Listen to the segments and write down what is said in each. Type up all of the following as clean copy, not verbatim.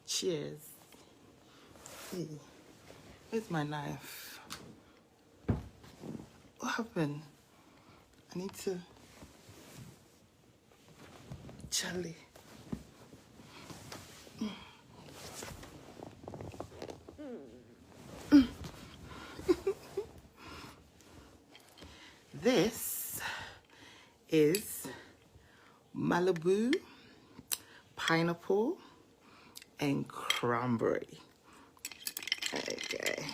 Cheers. Hey, where's my knife? What happened? I need to... Charlie. This is Malibu, pineapple, and cranberry. Okay.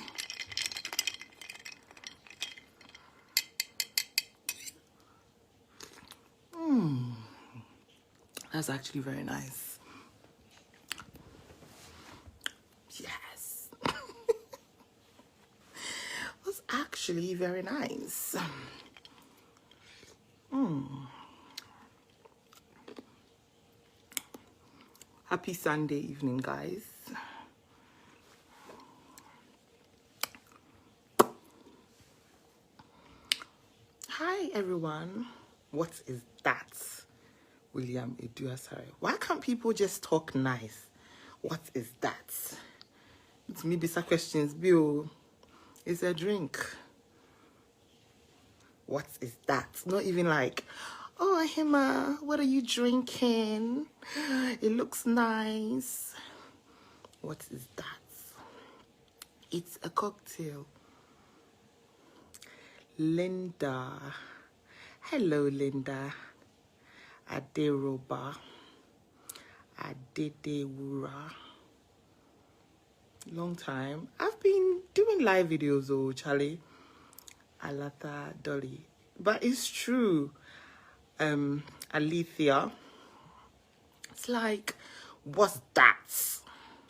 That's actually very nice. Yes. That's actually very nice. Happy Sunday evening, guys. Hi, everyone. What is that? William Eduasare. Why can't people just talk nice? What is that? It's me bisa questions. Bill, it's a drink. What is that? Not even like, oh, Hema, what are you drinking? It looks nice. What is that? It's a cocktail. Linda. Hello, Linda. Aderoba. Adedewura. Long time. I've been doing live videos, oh, Charlie. Alata Dolly. But it's true. Alethea. It's like, what's that?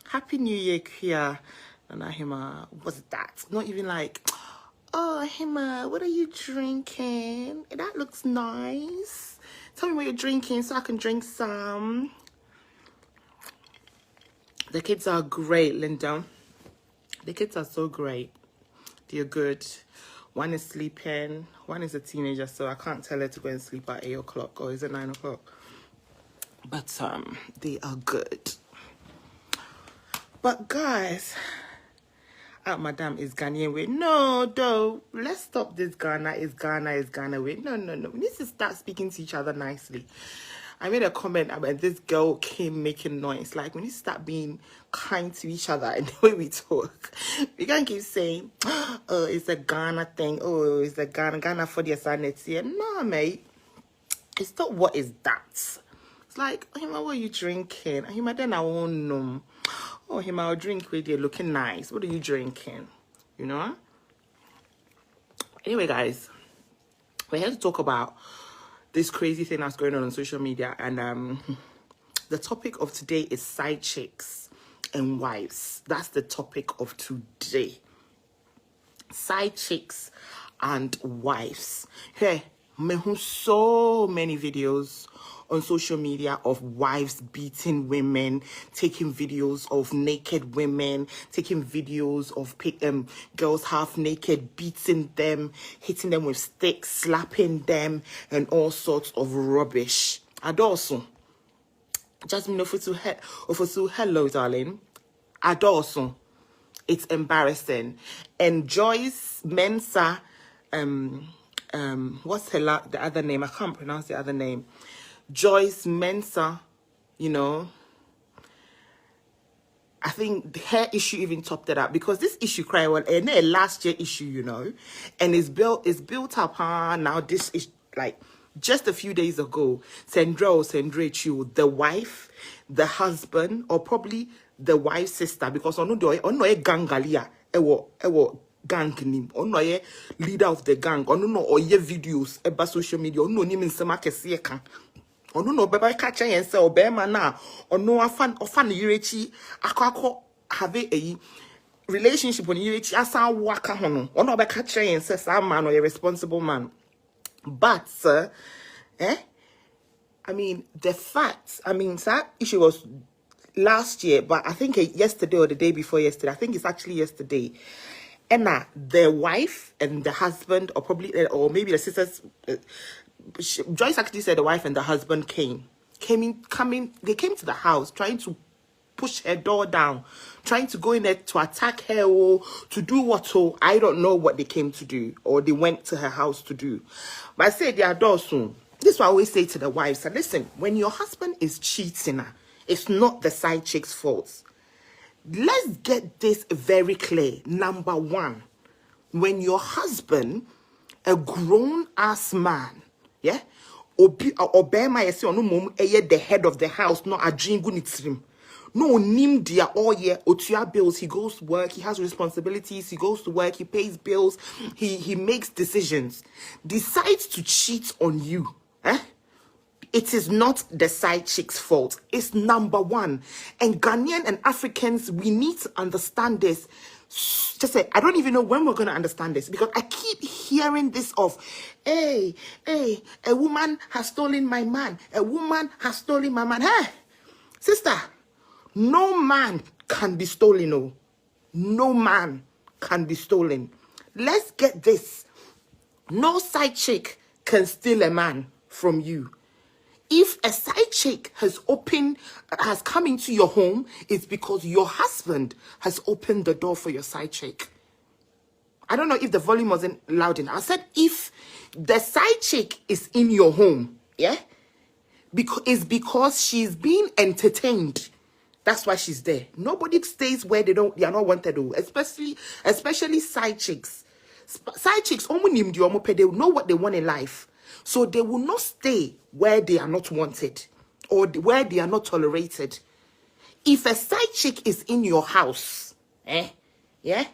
Happy New Year, Kia. Nana Hema. What's that? Not even like, oh, Hema, what are you drinking? That looks nice. Tell me what you're drinking so I can drink some. The kids are great, Linda. The kids are so great. They're good. One is sleeping. One is a teenager, so I can't tell her to go and sleep at 8 o'clock, or is it 9 o'clock? But they are good. But guys, madam is Ghanaian way. No, though. Let's stop this Ghana is Ghana way. No. We need to start speaking to each other nicely. I made a comment about this girl came making noise. Like, we need to start being kind to each other and the way we talk. We can't keep saying, oh, it's a Ghana thing. Oh, it's a Ghana for the sanity. No, mate. It's not what is that. It's like, oh, Hima, what are you drinking? Hima, then I won't know. Oh, Hima, I'll drink with you looking nice. What are you drinking? You know? Anyway, guys, we're here to talk about this crazy thing that's going on social media, and the topic of today is side chicks and wives. That's the topic of today. Side chicks and wives. Hey, so many videos on social media of wives beating women, taking videos of naked women, taking videos of girls half naked, beating them, hitting them with sticks, slapping them, and all sorts of rubbish. And also, Jasmine Ofosu, hello, darling. And also, it's embarrassing. And Joyce Mensah, what's the other name? I can't pronounce the other name. Joyce Mensah, you know, I think her issue even topped it up, because this issue cried well, and a last year issue, you know, and it's built up. Now this is like just a few days ago. Sandra Chu, the wife, the husband, or probably the wife's sister, because on no gangalia, ewo gang nim, on no leader of the gang, on no oye videos about social media, on no name sama kesiye kan. Ono no beba catch and say obema na ono ofan yirechi akako have a relationship on yirechi asa waka hono ono be catch and say some man or a responsible man. But I mean, the fact, I mean, that issue was last year, but I think yesterday or the day before yesterday, I think it's actually yesterday. And the wife and the husband, or probably, or maybe the sisters, Joyce actually said the wife and the husband they came to the house trying to push her door down, trying to go in there to attack her or to do what. Oh, I don't know what they came to do or they went to her house to do. But I said they are door soon. This is what I always say to the wives. Listen, when your husband is cheating, it's not the side chick's fault. Let's get this very clear. Number one, when your husband, a grown-ass man, yeah, Obaa Hemaa Reacts the head of the house, not a jingu nitrim. No, nim dia all year, otua bills, he goes to work, he has responsibilities, he goes to work, he pays bills, he makes decisions. Decides to cheat on you, eh? It is not the side chick's fault. It's number one. And Ghanaian and Africans, we need to understand this. Just say, I don't even know when we're going to understand this, because I keep hearing this of, hey, a woman has stolen my man. A woman has stolen my man. Hey, sister, no man can be stolen. No, no man can be stolen. Let's get this. No side chick can steal a man from you. If a side chick has come into your home, it's because your husband has opened the door for your side chick. I don't know if the volume wasn't loud enough. I said if the side chick is in your home, yeah, it's because she's being entertained. That's why she's there. Nobody stays where they are not wanted to, especially side chicks. Side chicks, they know what they want in life. So they will not stay where they are not wanted or where they are not tolerated. If a side chick is in your house, yeah,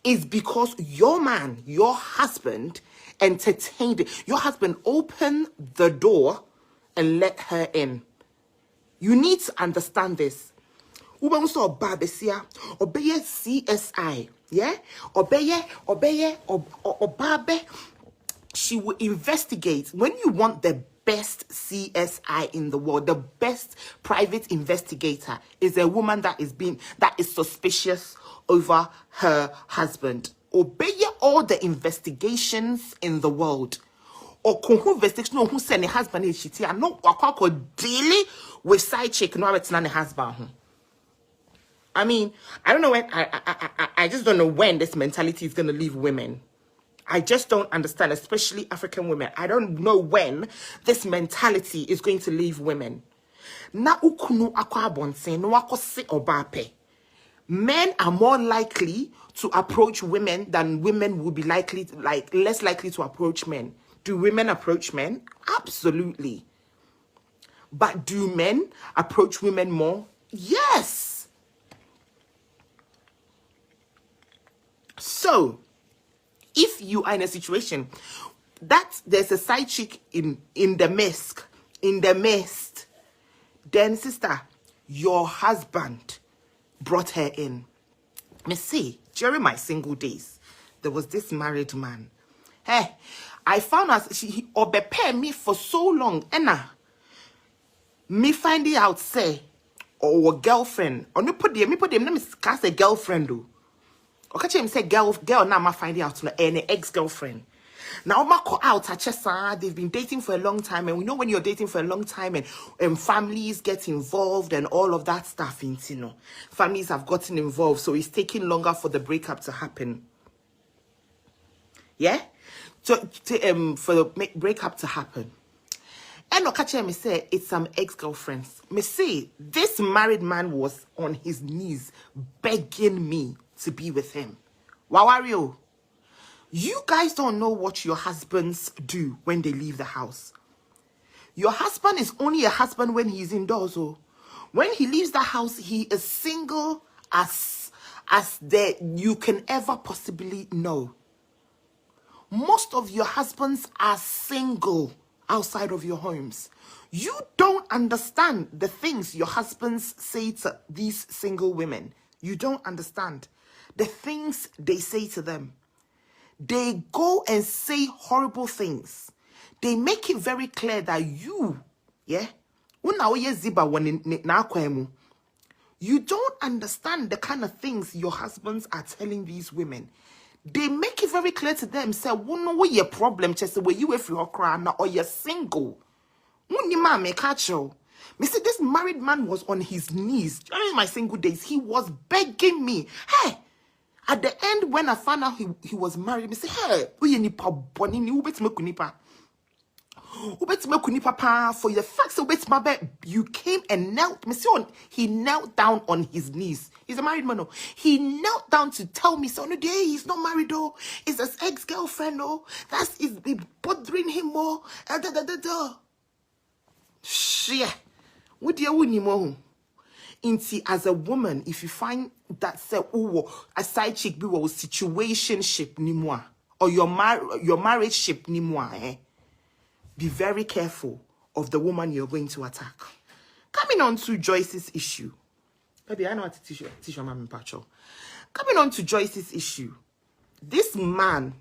it's because your man, your husband, entertained. Your husband opened the door and let her in. You need to understand this. Obey CSI, yeah? Obey. She will investigate. When you want the best CSI in the world, the best private investigator is a woman that is suspicious over her husband. Obey all the investigations in the world. Or investigation who send a husband is shitty. I know daily with side chick no husband. I mean, I don't know when I just don't know when this mentality is gonna leave women. I just don't understand, especially African women. I don't know when this mentality is going to leave women. Na ukunu akwa bonse no akose obape. Men are more likely to approach women than women will be less likely to approach men. Do women approach men? Absolutely. But do men approach women more? Yes. So, if you are in a situation that there's a side chick in the midst, then sister, your husband brought her in. Me see, during my single days, there was this married man. Hey, I found out he obey me for so long, me finding out say, or girlfriend, or me put them, let me cast a girlfriend do. Okay, him say girl now ma finding out an ex-girlfriend. Now ma call out they've been dating for a long time, and we know when you're dating for a long time and families get involved and all of that stuff, families have gotten involved, so it's taking longer for the breakup to happen. Yeah? So for the breakup to happen. And Okache me say it's some ex-girlfriends. Me say this married man was on his knees begging me to be with him. Wawario, you guys don't know what your husbands do when they leave the house. Your husband is only a husband when he's indoors. Oh. When he leaves the house, he is single as you can ever possibly know. Most of your husbands are single outside of your homes. You don't understand the things your husbands say to these single women. You don't understand the things they say to them. They go and say horrible things. They make it very clear that you, yeah, you don't understand the kind of things your husbands are telling these women. they make it very clear to them, say, "Who know what your problem? Just where you if you're crying or you're single. Me say this married man was on his knees during my single days. He was begging me, hey." At the end, when I found out he was married, me say, "Hey, nipa boni ni ubeti kunipa. Ubeti kunipa for the fact that you came and knelt." Me say, he knelt down on his knees. He's a married man. No. He knelt down to tell me, so no day he's not married though. It's his ex-girlfriend though. That's is bothering him more. Shit. What do you want more? Inti as a woman, if you find that say a side chick be a situationship ni moi or your marriage ship ni moi, be very careful of the woman you're going to attack. Coming on to Joyce's issue. Baby, I know how to teach your mom in Pacho. Coming on to Joyce's issue. This man,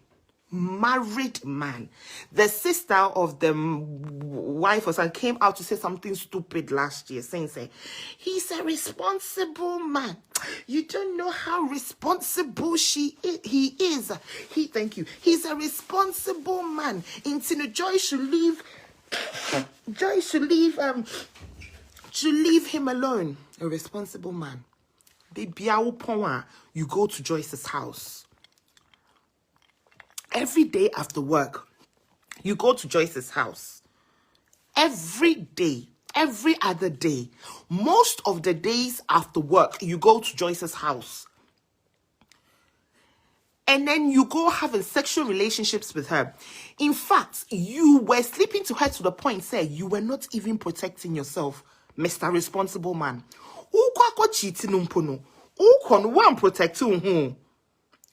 married man, the sister of the wife or son came out to say something stupid last year, saying, he's a responsible man. You don't know how responsible he is. Thank you. He's a responsible man. Joy should leave him alone. A responsible man. You go to Joyce's house. Every day after work, you go to Joyce's house. Every day, every other day, most of the days after work, you go to Joyce's house. And then you go having sexual relationships with her. In fact, you were sleeping to her to the point, say, you were not even protecting yourself, Mr. Responsible Man.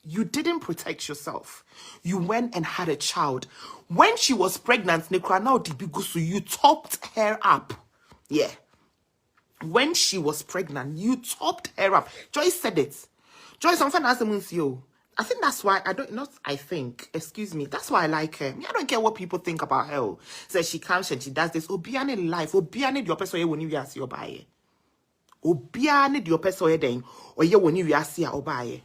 You didn't protect yourself. You went and had a child. When she was pregnant, you topped her up. Yeah. When she was pregnant, you topped her up. Joyce said it. Joyce, I'm you. I think that's why excuse me. That's why I like her. I don't care what people think about her. So she comes and she does this. Obiane life. Obiane your person when you see your buy. Obiane your person then or you when you see your buy.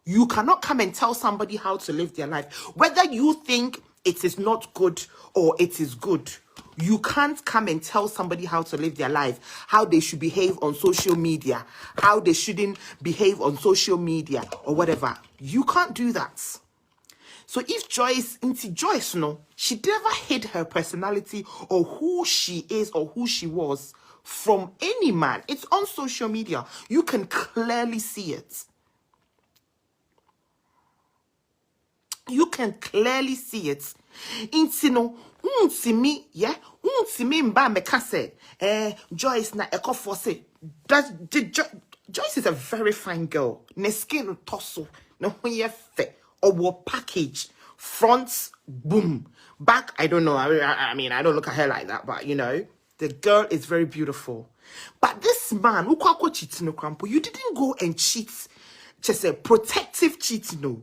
You cannot come and tell somebody how to live their life. Whether you think it is not good or it is good, you can't come and tell somebody how to live their life, how they should behave on social media, how they shouldn't behave on social media or whatever. You can't do that. So if Joyce, no, she never hid her personality or who she is or who she was from any man. It's on social media. You can clearly see it. You can clearly see it. Intino, me, yeah, me mba mekase. Joyce na akufo-addo. Joyce is a very fine girl. Ne skin torso, no ye fe, or package, front boom, back. I don't know. I mean, I don't look at her like that, but you know, the girl is very beautiful. But this man, you didn't go and cheat, just a protective cheat, no.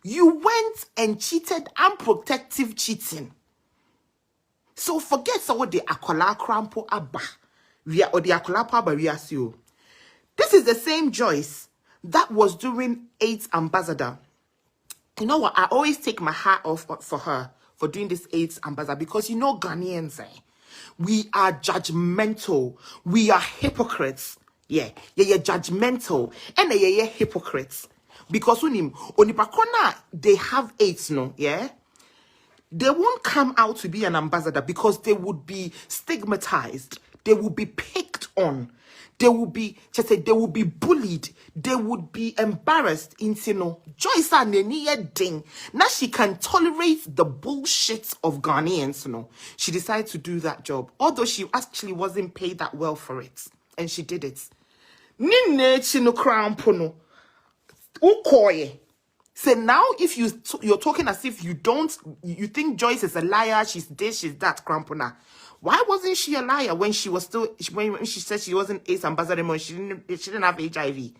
You went and cheated unprotective cheating. So forget what the akola crampo abba. Or the akola abba reasio. This is the same Joyce that was doing AIDS ambassador. You know what? I always take my hat off for her for doing this AIDS ambassador because you know Ghanaians, we are judgmental. We are hypocrites. Yeah, judgmental. And hypocrites. Because they have AIDS, no, yeah? They won't come out to be an ambassador because they would be stigmatized. They would be picked on. They would be, they would be bullied. They would be embarrassed into, Joyce ding. Now she can tolerate the bullshit of Ghanaians, She decided to do that job. Although she actually wasn't paid that well for it. And she did it. Nine chino crown pono. So now if you're talking as if you think Joyce is a liar, she's this, she's that, crampona. Why wasn't she a liar when she was still, when she said she wasn't AIDS ambassador anymore, she didn't have HIV?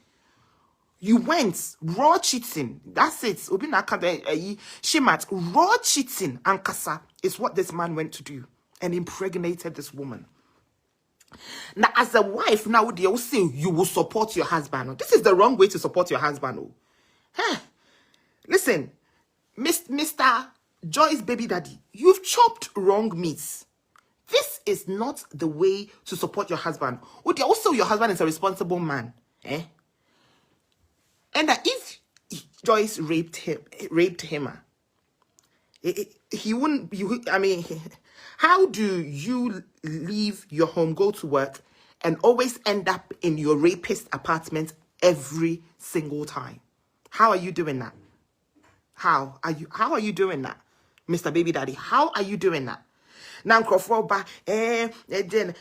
You went raw cheating. That's it. Shimat, raw cheating and kasa is what this man went to do and impregnated this woman. Now, as a wife, now they will say you will support your husband. This is the wrong way to support your husband. Huh? Listen, Mr. Joyce Babydaddy, you've chopped wrong meats. This is not the way to support your husband. Also, your husband is a responsible man. Eh? And that if Joyce raped him, he wouldn't. I mean, how do you leave your home, go to work, and always end up in your rapist apartment every single time? How are you doing that? How are you doing that, Mr. Babydaddy? How are you doing that? Now, then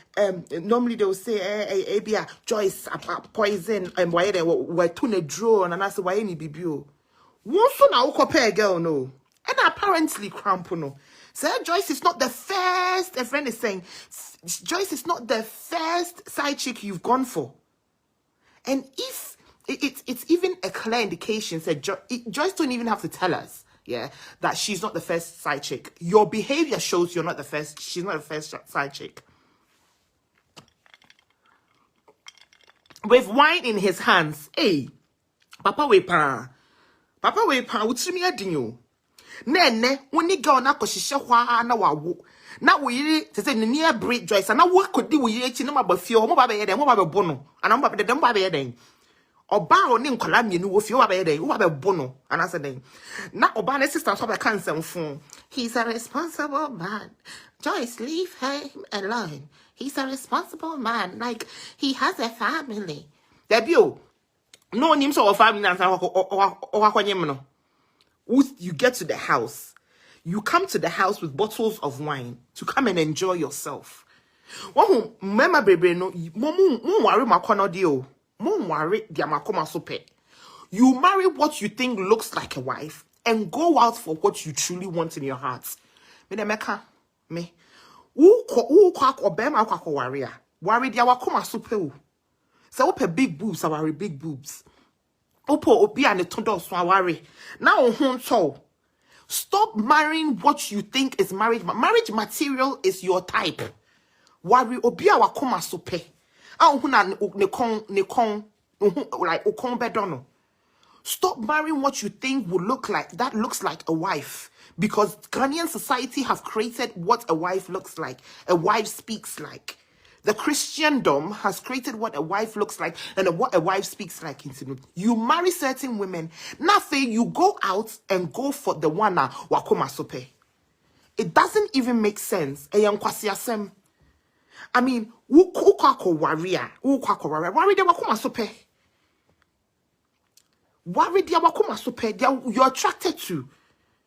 normally they will say, Joyce, poison, and why they were too a drone, and I said, why any BBO? Once now, girl, no. And apparently, Crampono. So Joyce is not the first, a friend is saying, Joyce is not the first side chick you've gone for. And if it's even a clear indication, said Joyce don't even have to tell us, yeah, that she's not the first side chick. Your behavior shows you're not the first, she's not the first side chick. With wine in his hands, hey, Papa Wepa, utimi adinyo. Nene, when you go na koshisha hwa na wawo. Na we say near break Joyce, and na work could do we each no mabafio, mo bono, and I'm the dumb baby. Obaa oni nkola mienu wo fie wo abeyede wo abebono anase den na Obaa ne sister so be cancel phone. He's a responsible man. Joyce, leave him alone. He's a responsible man, like he has a family. Debio no nim so family na no. You get to the house, you come to the house with bottles of wine to come and enjoy yourself. One mema bebe no mo worry makono dio. You marry what you think looks like a wife and go out for what you truly want in your heart. Me. Who quack or bema quack or warrior? Worry dia wakoma super. So ope big boobs, I worry big boobs. Opo obi and the tondo so worry. Now so stop marrying what you think is marriage. Marriage material is your type. Worry obi wakoma super. Like bedono. Stop marrying what you think will look like. That looks like a wife. Because Ghanaian society have created what a wife looks like. A wife speaks like. The Christendom has created what a wife looks like and what a wife speaks like. You marry certain women. Nothing, you go out and go for the one wakoma sope. It doesn't even make sense. I mean, warrior. Worry de wakuma sope. Worry de wakuma sope. You're attracted to,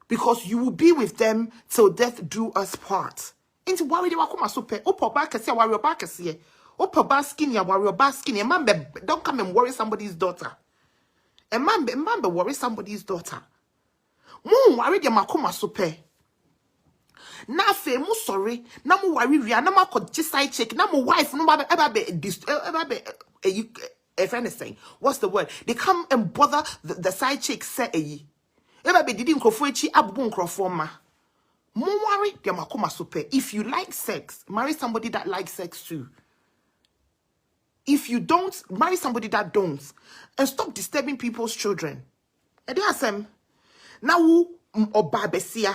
because you will be with them till death do us part. Into worry de wakuma sope. Opa ba kesi warrior ba kesi. Opa ba skinny warrior ba skinny. Man, don't come and worry somebody's daughter. A man be worry somebody's daughter. Mo worry de makuma sope. Na fe mu sorry na mu worry ria na ma ko side check na mu wife no a friend is saying, what's the word? They come and bother the side chick say eba be didi nkrofo echi abubu nkrofo ma. Mo worry dia makoma super. If you like sex, marry somebody that likes sex too. If you don't, marry somebody that don't, and stop disturbing people's children. And they asem na wu Obaa besia.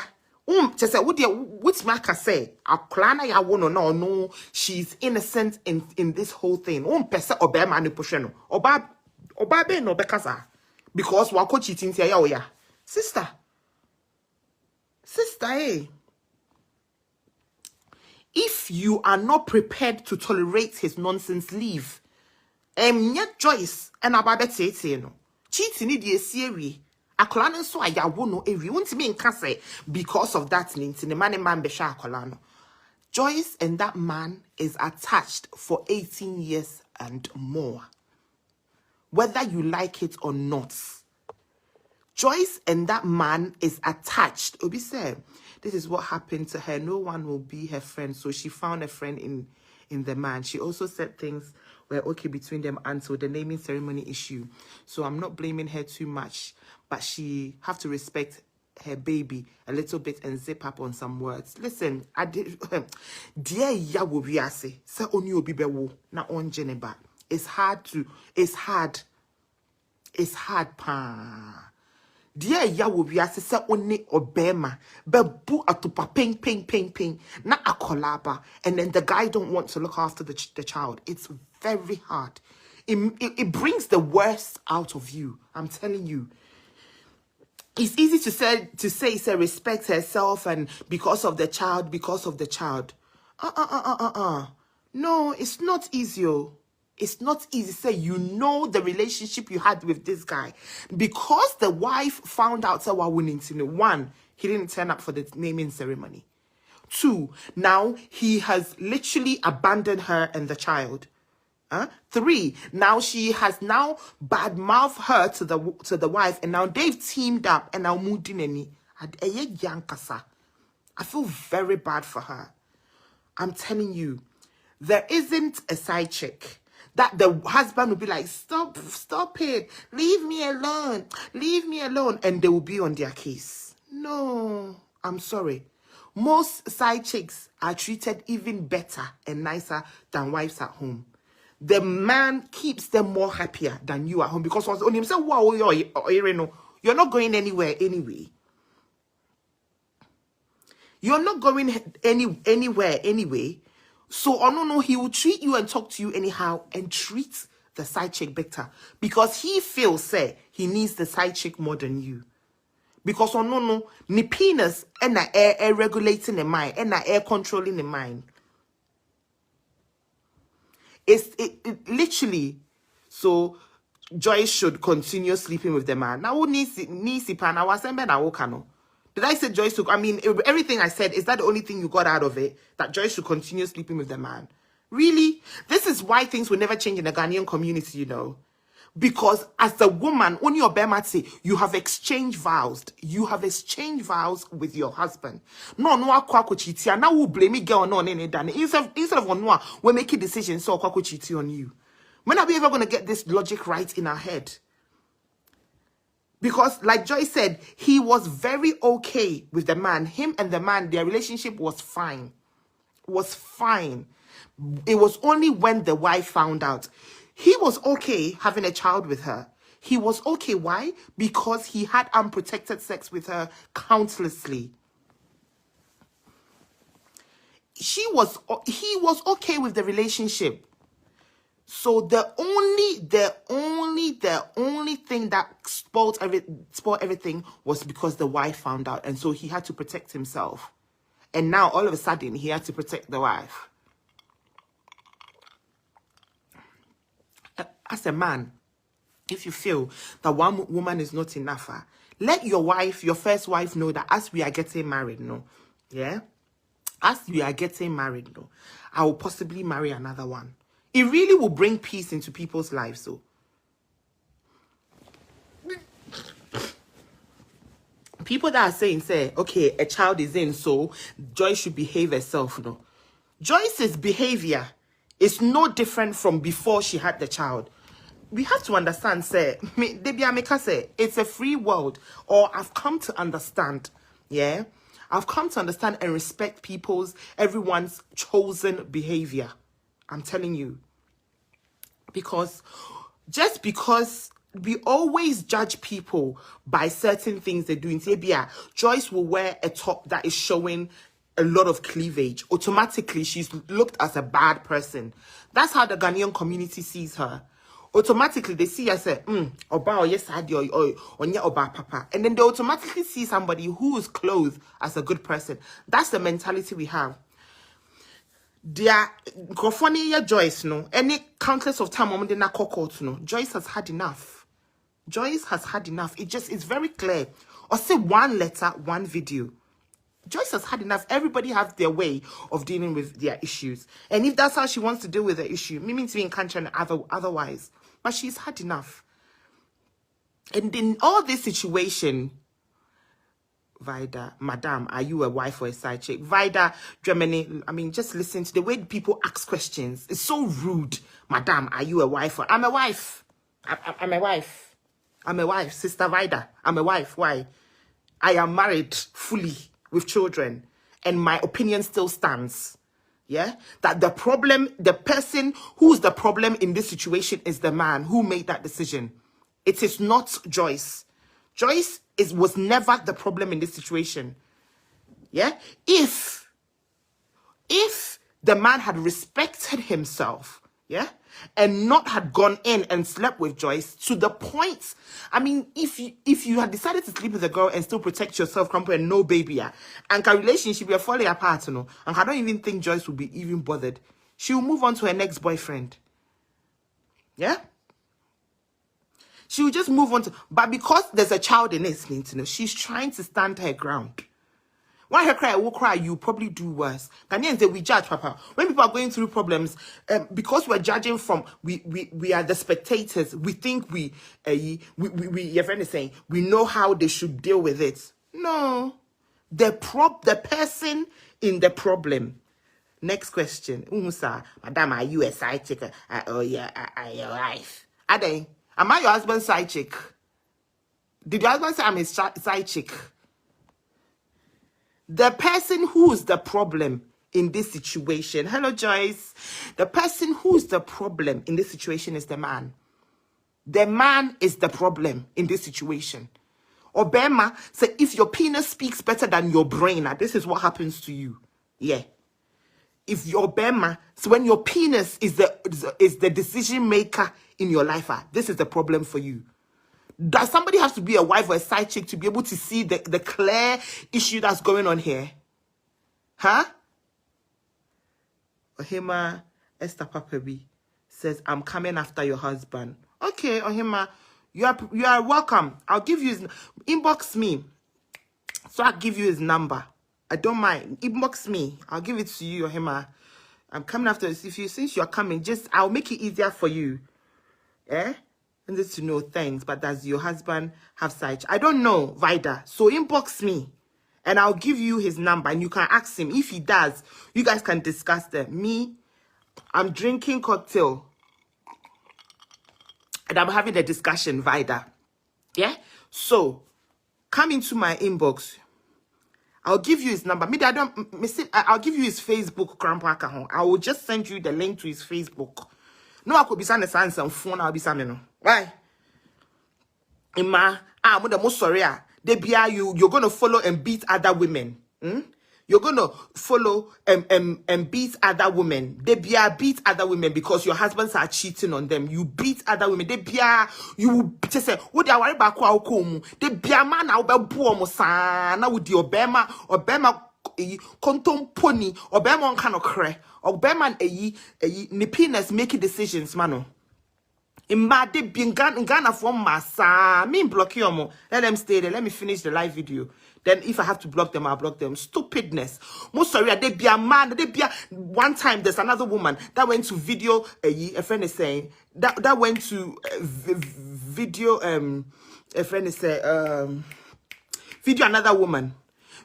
Just say, which marker say, Aklana ya wono no, she's innocent in this whole thing. Pesa Obaa manipulation. Obaa be no bekaza. Because wako cheating ya ya. Sister, if you are not prepared to tolerate his nonsense, leave. Yet Joyce and Obaa say no. Cheating ni die serie. Akolano so ayawono ewi wontimi nka say because of that ninti ne man besha akolano. Joyce and that man is attached for 18 years and more, whether you like it or not. Joyce and that man is attached. Obi said this is what happened to her. No one will be her friend, so she found a friend in the man. She also said things were okay between them until the naming ceremony issue. So I'm not blaming her too much, but she have to respect her baby a little bit and zip up on some words. Listen, I did dear yawo biase se oni obi bewo na on geneba. It's hard pa. Dear ya will be as a only Obama, bebu atupa ping, na a kolaba, and then the guy don't want to look after the child. It's very hard. It brings the worst out of you. I'm telling you. It's easy to say respect herself and because of the child. No, it's not easy. It's not easy. Say you know the relationship you had with this guy. Because the wife found out so one, he didn't turn up for the naming ceremony. 2, now he has literally abandoned her and the child. 3, now she has now badmouthed her to the wife, and now they've teamed up and now moved in any. I feel very bad for her. I'm telling you, there isn't a side chick that the husband will be like, stop it, leave me alone, and they will be on their case. No, I'm sorry. Most side chicks are treated even better and nicer than wives at home. The man keeps them more happier than you at home because once on himself, wow, you're not going anywhere anyway. You're not going anywhere anyway. So, no, he will treat you and talk to you anyhow and treat the side chick better because he feels, he needs the side chick more than you. Because, no, ni penis and na air regulating the mind and na air controlling the mind. It literally, so Joyce should continue sleeping with the man. Now, did I say Joyce should? I mean, everything I said, is that the only thing you got out of it? That Joyce should continue sleeping with the man? Really? This is why things will never change in the Ghanaian community, you know. Because as a woman, when you're say, you have exchanged vows. You have exchanged vows with your husband. No, now we blame me girl no instead of on we're making decisions so on you. When are we ever gonna get this logic right in our head? Because, like Joy said, he was very okay with the man. Him and the man, their relationship was fine. Was fine. It was only when the wife found out. He was okay having a child with her. He was okay. Why? Because he had unprotected sex with her countlessly. He was okay with the relationship. So the only thing that spoiled everything was because the wife found out, and so he had to protect himself. And now all of a sudden he had to protect the wife. As a man, if you feel that one woman is not enough, let your wife, your first wife, know that as we are getting married, as we are getting married, I will possibly marry another one. It really will bring peace into people's lives, so. People that are saying, okay, a child is in, so Joyce should behave herself, no. Joyce's behavior is no different from before she had the child. We have to understand, it's a free world, or I've come to understand, I've come to understand and respect everyone's chosen behavior. I'm telling you. Because just because we always judge people by certain things they do. Joyce will wear a top that is showing a lot of cleavage. Automatically, she's looked as a bad person. That's how the Ghanaian community sees her. Automatically, they see her say, Obaa, yes, I do, or Obaa Papa. And then they automatically see somebody who is clothed as a good person. That's the mentality we have. Dear Joyce, any countless of time Joyce has had enough. Joyce has had enough. It's very clear. Or say one letter, one video. Joyce has had enough. Everybody has their way of dealing with their issues. And if that's how she wants to deal with the issue, me means to be in country otherwise. But she's had enough. And in all this situation, Vida, Madam, are you a wife or a side chick? Vida, Germany, I mean, just listen to the way people ask questions. It's so rude. Madam, are you a wife? I'm a wife. I'm a wife. I'm a wife. Sister Vida, I'm a wife. Why? I am married fully with children. And my opinion still stands. Yeah? That the person who's the problem in this situation is the man who made that decision. It is not Joyce. Joyce was never the problem in this situation. Yeah? If the man had respected himself, yeah, and not had gone in and slept with Joyce to the point, I mean, if you had decided to sleep with a girl and still protect yourself, and no baby, yeah, and a relationship you're falling apart, you know, and I don't even think Joyce would be even bothered. She will move on to her next boyfriend. Yeah? She will just move on to, but because there's a child in it, you know, she's trying to stand her ground. When her cry, will cry, you probably do worse. Ghanaians, we judge, Papa. When people are going through problems, because we're judging from, we are the spectators. We think your friend is saying, we know how they should deal with it. No, the person in the problem. Next question. Madam, are you a side chick? Oh yeah, are your wife? Ade, am I your husband's side chick? Did your husband say I'm his side chick? The person who's the problem in this situation. Hello, Joyce. The person who's the problem in this situation is the man. The man is the problem in this situation. Obama said, if your penis speaks better than your brain, this is what happens to you. Yeah. If your Obama, so when your penis is the decision maker in your life, this is the problem for you. Does somebody have to be a wife or a side chick to be able to see the clear issue that's going on here? Huh? Ohima Esther Papabi says, I'm coming after your husband. Okay, Ohima, you are welcome. I'll give you his, inbox me. So I'll give you his number. I don't mind. Inbox me. I'll give it to you, Ohima. I'm coming after this. Since you're coming, I'll make it easier for you. Eh? And just to know, thanks, but does your husband have side? I don't know, Vida. So inbox me, and I'll give you his number, and you can ask him. If he does, you guys can discuss that. I'm drinking cocktail, and I'm having a discussion, Vida. Yeah? So, come into my inbox. I'll give you his number. I'll give you his Facebook, Grandpa. I will just send you the link to his Facebook. No, I could be sending some phone. I'll be sending. Why? I'm the most sorry. You're gonna follow and beat other women. You're gonna follow and beat other women. Beat other women because your husbands are cheating on them. You beat other women. You just say, what they are worried about? Man, I'll be poor now with your Obama. Kontom pony or Berman cannot cry or Berman Nipinas making decisions, mano. In my de being Ghana from Massa, me block you. Let them stay there. Let me finish the live video. Then if I have to block them, I'll block them. Stupidness. Most sorry, they be a man. They be a one time. There's another woman that went to video. A friend is saying that went to video. A friend is saying video another woman.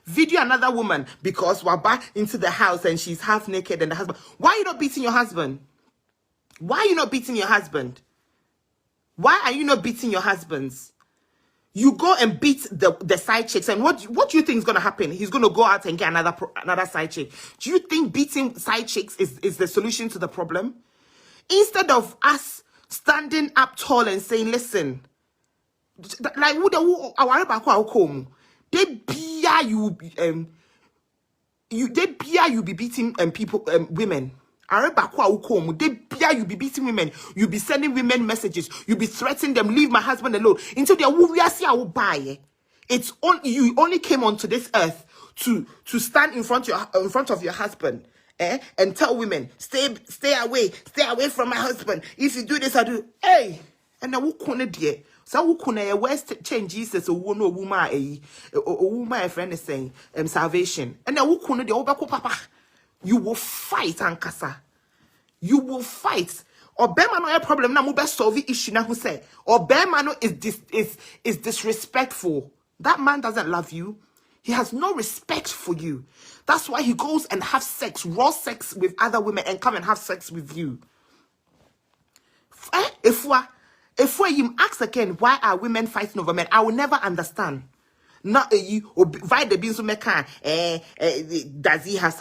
Video another woman because we're back into the house and she's half naked and the husband. Why are you not beating your husband? Why are you not beating your husband? Why are you not beating your husbands? You go and beat the side chicks, and what do you think is gonna happen? He's gonna go out and get another side chick. Do you think beating side chicks is the solution to the problem? Instead of us standing up tall and saying, listen, like they you be beating people women. You be beating women. You be sending women messages. You be threatening them. Leave my husband alone. Until they will buy. It's on you. Only came onto this earth to stand in front of your husband, and tell women stay away from my husband. If you do this, I do. Hey, and now who dear. So who can West change Jesus or no woman a friend is saying salvation. And now who can the papa? You will fight, Ankasa. You will fight. Obama no problem na mo be solve issue na who say. Obama no is disrespectful. That man doesn't love you. He has no respect for you. That's why he goes and have sex, raw sex with other women and come and have sex with you. If you ask again, why are women fighting over men? I will never understand. Not why the being so mekan does he have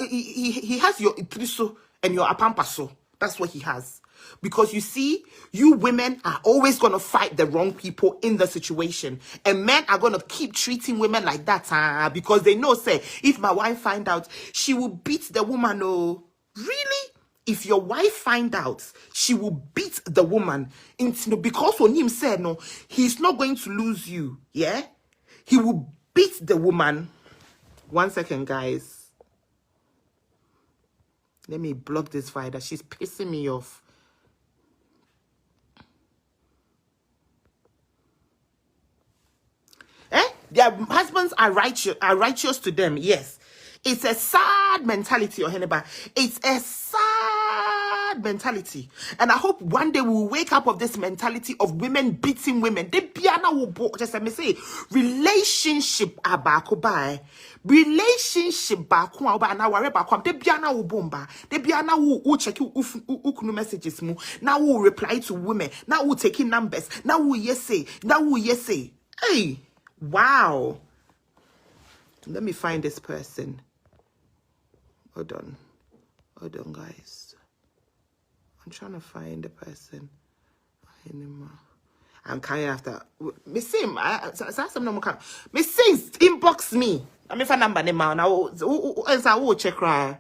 he has your itriso and your apampaso. That's what he has. Because you see, you women are always going to fight the wrong people in the situation. And men are going to keep treating women like that because they know, say, if my wife find out, she will beat the woman. Oh, really? If your wife find out, she will beat the woman. Because when him said, no, he's not going to lose you. Yeah? He will beat the woman. 1 second, guys. Let me block this Vida. She's pissing me off. Their husbands are righteous to them. Yes. It's a sad mentality, Oheneba. It's a sad mentality. And I hope one day we will wake up of this mentality of women beating women. They piano will just let me say relationship abakobai. Relationship bakwa na ware bakwa. They piano will bomba. They piano will check ukunu messages mu. Now we'll reply to women. Now we'll taking numbers. Now we'll yes say. Now we'll yes say. Hey. Wow. Let me find this person. Hold on, guys. I'm trying to find the person. I'm kind of after. Miss Sim, Miss Sim, inbox me. I mean, if I number them out now, I will check right.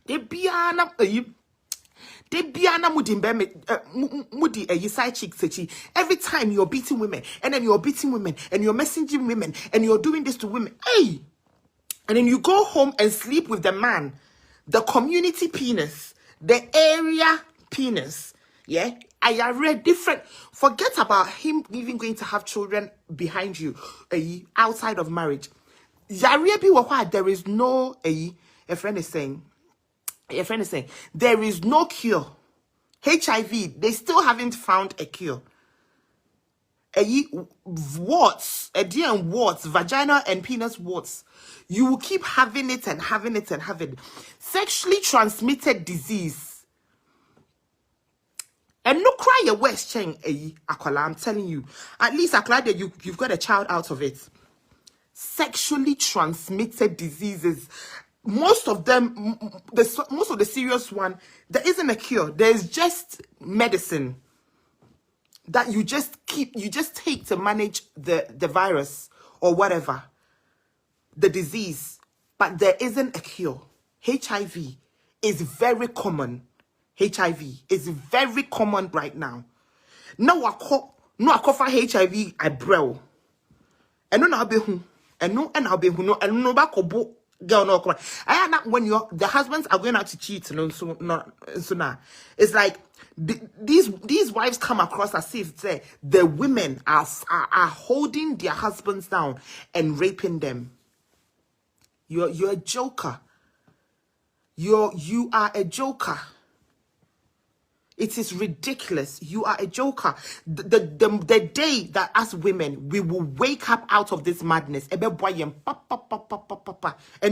They be mudi side chick sechi. Every time you're beating women, and then you're beating women, and you're messaging women, and you're doing this to women. Hey! And then you go home and sleep with the man, the community penis, the area penis. Yeah? I read different. Forget about him even going to have children behind you, outside of marriage. There is no, a friend is saying, there is no cure. HIV, they still haven't found a cure. Warts, vagina and penis warts. You will keep having it and having it and having it. Sexually transmitted disease. And no cry your worst chain, Akola, I'm telling you. At least Akola, you've got a child out of it. Sexually transmitted diseases. Most of them, most of the serious one, there isn't a cure. There's just medicine that you just take to manage the virus or whatever, the disease. But there isn't a cure. HIV is very common. HIV is very common right now. No, I call for HIV, I bro. And no, I'll be who. And no, back girl, no, come on. I not when the husbands are going out to cheat, so now it's like these wives come across as if the women are holding their husbands down and raping them. You're a joker. You are a joker. It is ridiculous. You are a joker. The day that as women, we will wake up out of this madness. And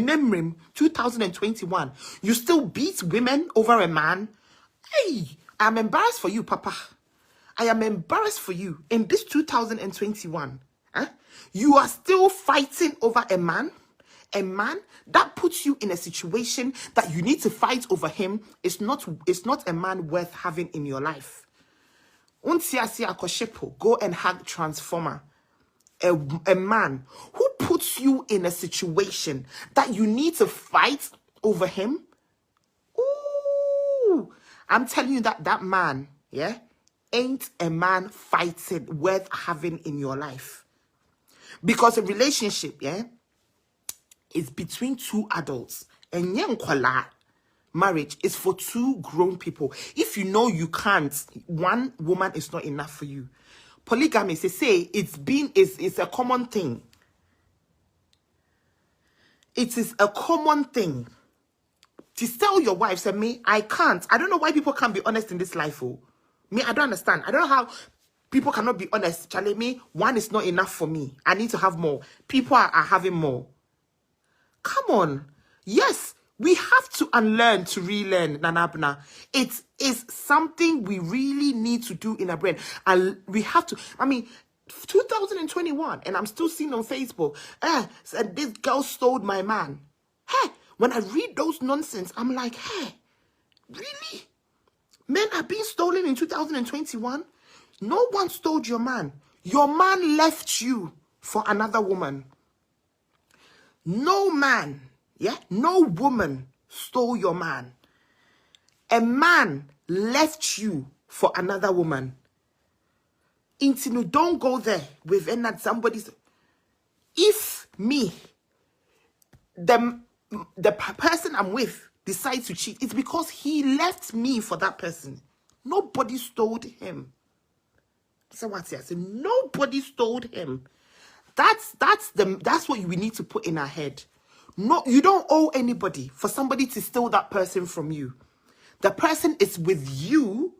then 2021, you still beat women over a man? Hey, I'm embarrassed for you, Papa. I am embarrassed for you. In this 2021, you are still fighting over a man? A man that puts you in a situation that you need to fight over him is not a man worth having in your life. Go and hug Transformer. A man who puts you in a situation that you need to fight over him. Ooh, I'm telling you that man, yeah, ain't a man fighting worth having in your life. Because a relationship, yeah, is between two adults. And marriage is for two grown people. If you know you can't, one woman is not enough for you. Polygamy, say it's a common thing. It is a common thing. To tell your wife, say, me, I can't. I don't know why people can't be honest in this life. Oh, me, I don't understand. I don't know how people cannot be honest. Charlie, me, one is not enough for me. I need to have more. People are having more. Come on. Yes, we have to unlearn to relearn, Nanabna. It is something we really need to do in our brain. And we have to, 2021, and I'm still seeing on Facebook, said this girl stole my man. Hey, when I read those nonsense, I'm like, hey, Really? Men are being stolen in 2021? No one stole your man. Your man left you for another woman. No man, yeah, no woman stole your man. A man left you for another woman. Intino, don't go there with somebody's. If me, the person I'm with decides to cheat, it's because he left me for that person. Nobody stole him. So what's it? Nobody stole him. That's what we need to put in our head. No, you don't owe anybody for somebody to steal that person from you. The person is with you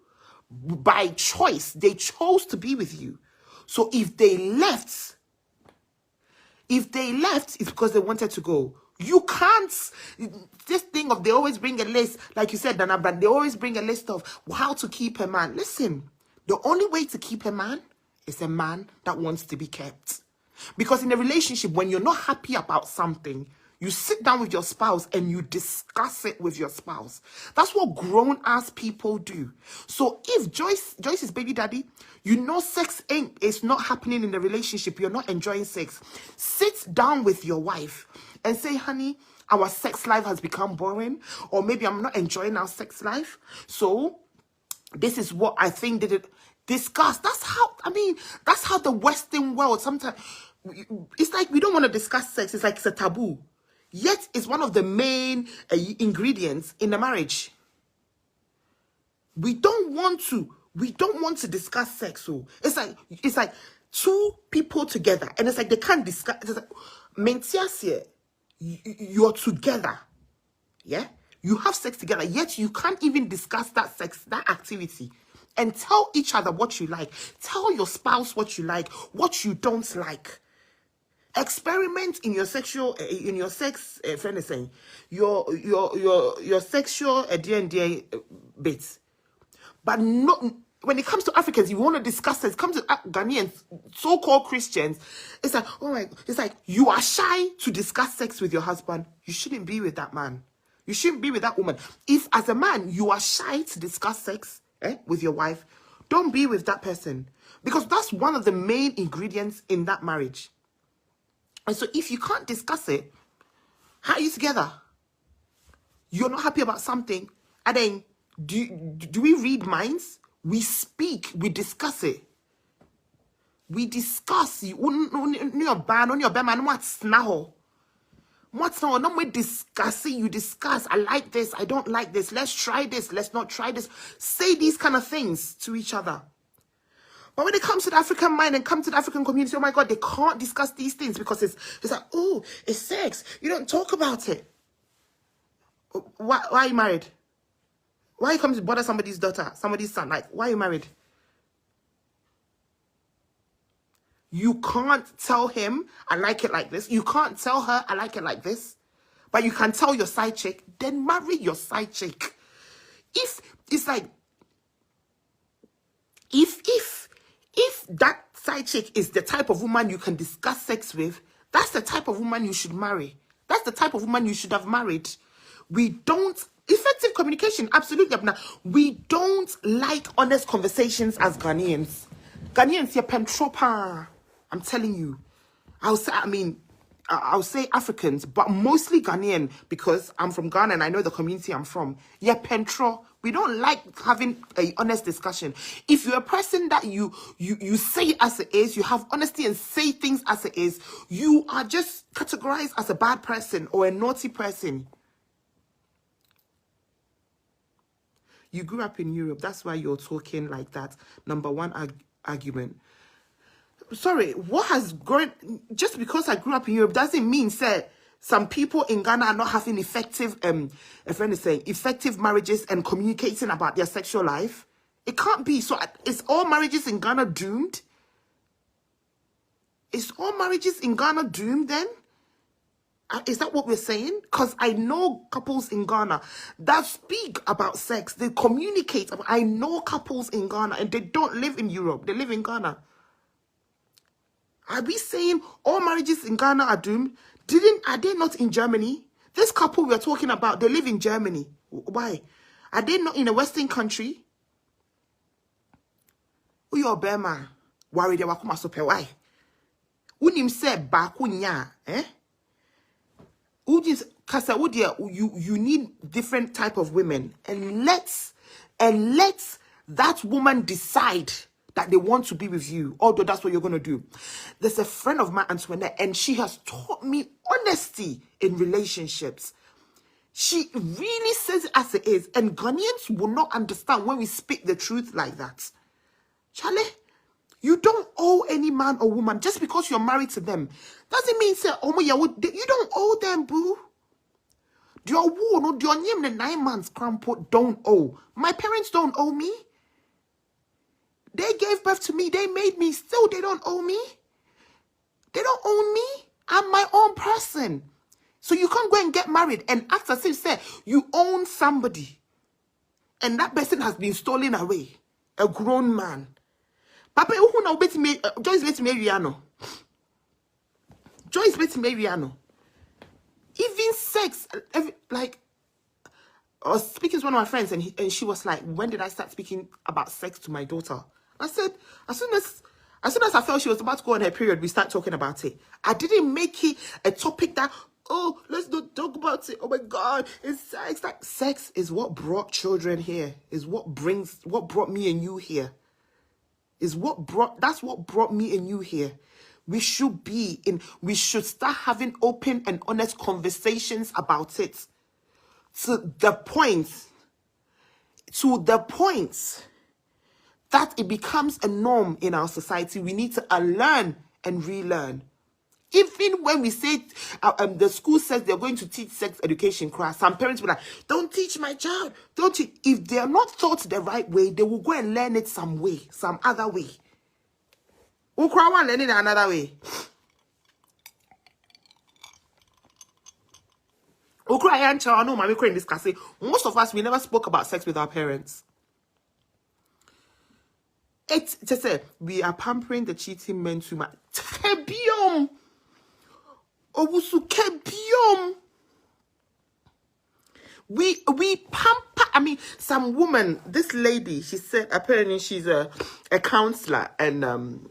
by choice. They chose to be with you. So if they left, it's because they wanted to go. You can't, this thing of they always bring a list, like you said, Dana, but they always bring a list of how to keep a man. Listen, the only way to keep a man is a man that wants to be kept. Because in a relationship, when you're not happy about something, you sit down with your spouse and you discuss it with your spouse. That's what grown-ass people do. So if Joyce is baby daddy, you know sex is not happening in the relationship. You're not enjoying sex. Sit down with your wife and say, honey, our sex life has become boring. Or maybe I'm not enjoying our sex life. So this is what I think that it discuss. That's how the Western world sometimes, it's like we don't want to discuss sex. It's like it's a taboo. Yet it's one of the main ingredients in a marriage. We don't want to discuss sex. So it's like two people together, and it's like they can't discuss. It's like, you're together, yeah. You have sex together, yet you can't even discuss that sex, that activity, and tell each other what you like. Tell your spouse what you like, what you don't like. Experiment in your sexual, in your sex, friend is saying, your sexual D&D bits. But not when it comes to Africans, you want to discuss it. It comes to Ghanaians, so-called Christians. It's like, oh my, it's like you are shy to discuss sex with your husband. You shouldn't be with that man. You shouldn't be with that woman. If as a man you are shy to discuss sex with your wife, don't be with that person, because that's one of the main ingredients in that marriage. And so if you can't discuss it, how are you together? You're not happy about something, and then do we read minds? We speak, we discuss it. We discuss. What's now? No, we discuss it. You discuss. I like this. I don't like this. Let's try this. Let's not try this. Say these kind of things to each other. But when it comes to the African mind and comes to the African community, oh my God, they can't discuss these things because it's like, oh, it's sex. You don't talk about it. Why are you married? Why you come to bother somebody's daughter, somebody's son? Like, why are you married? You can't tell him, I like it like this. You can't tell her, I like it like this. But you can tell your side chick, then marry your side chick. If it's like, if that side chick is the type of woman you can discuss sex with, that's the type of woman you should marry. That's the type of woman you should have married. We don't, effective communication, absolutely. We don't like honest conversations as Ghanaians. Ghanaians, you're pentropa. I'm telling you. I'll say Africans, but mostly Ghanaian, because I'm from Ghana and I know the community I'm from. Yeah, pentro. We don't like having a honest discussion. If you're a person that you say it as it is, you have honesty and say things as it is, you are just categorized as a bad person or a naughty person. You grew up in Europe. That's why you're talking like that. Number one argument. Sorry, what has grown? Just because I grew up in Europe doesn't mean some people in Ghana are not having effective, a friend is saying, effective marriages and communicating about their sexual life. It can't be. So is all marriages in Ghana doomed? Is all marriages in Ghana doomed then? Is that what we're saying? Because I know couples in Ghana that speak about sex. They communicate. I know couples in Ghana and they don't live in Europe. They live in Ghana. Are we saying all marriages in Ghana are doomed? Are they not in Germany? This couple we're talking about, they live in Germany. Why? Are they not in a Western country? Uyo Obama worry de wakuma sope why? Unim se bakunya, eh? Ujis kasa udia you need different type of women, and let that woman decide that they want to be with you, although that's what you're going to do. There's a friend of mine, Antoinette, and she has taught me honesty in relationships. She really says it as it is, and Ghanaians will not understand when we speak the truth like that. Charlie, you don't owe any man or woman just because you're married to them. Doesn't mean say, oh my, you don't owe them, boo. Your woo, no, your 9 months crampot don't owe. My parents don't owe me. They gave birth to me. They made me. Still, they don't owe me. They don't own me. I'm my own person. So you can't go and get married and act as if say you own somebody, and that person has been stolen away. A grown man. Papa, who now bet me? Joyce bet me Riano. Joyce bet me Riano. Even sex, like, I was speaking to one of my friends, and she was like, "When did I start speaking about sex to my daughter?" I said, as soon as I felt she was about to go on her period, we start talking about it. I didn't make it a topic that, oh, let's not talk about it. Oh my God, it's sex. Like, sex is what brought children here. Is what brought me and you here. That's what brought me and you here. We should start having open and honest conversations about it. To the point that it becomes a norm in our society. We need to unlearn and relearn. Even when we say the school says they're going to teach sex education class, some parents will be like, don't teach my child. Don't teach. If they are not taught the right way, they will go and learn it some other way. Ukrawa learn it another way. Ukrainian child, no, mommy couldn't discuss it. Most of us, we never spoke about sex with our parents. It's just say we are pampering the cheating men too much. Kebium. Owusu kebium. We pamper. I mean, some woman, this lady, she said apparently she's a counselor, and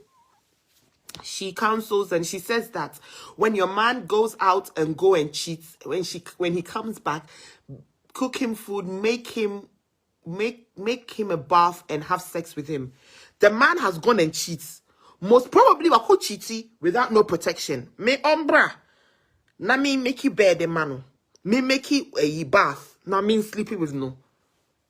she counsels, and she says that when your man goes out and cheats, when he comes back, cook him food, make him a bath and have sex with him. The man has gone and cheats. Most probably wako cheaty without no protection. Me ombra. Na me make you bed, man. Me make you a bath. Na me sleeping with no.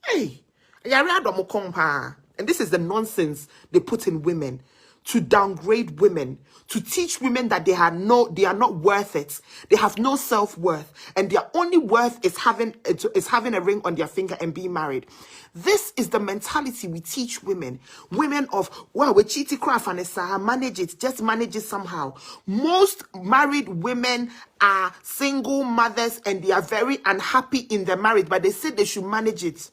Hey, and this is the nonsense they put in women, to downgrade women, to teach women that they are not worth it. They have no self-worth, and their only worth is having a ring on their finger and being married. This is the mentality we teach women. Women of, well, we cheaty craft and manage it, just manage it somehow. Most married women are single mothers, and they are very unhappy in their marriage, but they say they should manage it.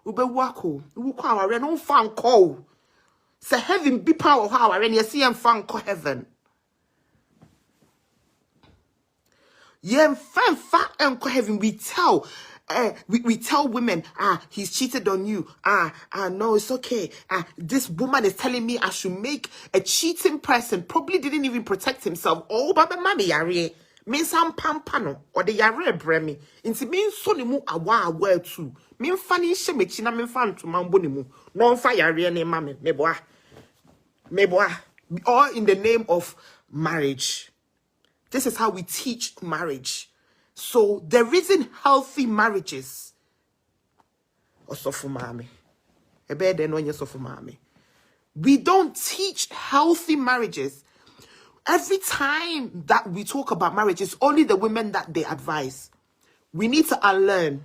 Ube wako, we no fan call. So heaven be power how when you see him fan call heaven. Yen fan fa and heaven. We tell women, he's cheated on you. No, it's okay. This woman is telling me I should make a cheating person, probably didn't even protect himself. Oh, baba mami yare. Mean some pampano or the yare bremi. Inti mean sonimu awa too. Mean funny shemechina mean fan to mambonimu. No fire ne mame meboa. All in the name of marriage. This is how we teach marriage. So there isn't healthy marriages. We don't teach healthy marriages. Every time that we talk about marriage, it's only the women that they advise. We need to unlearn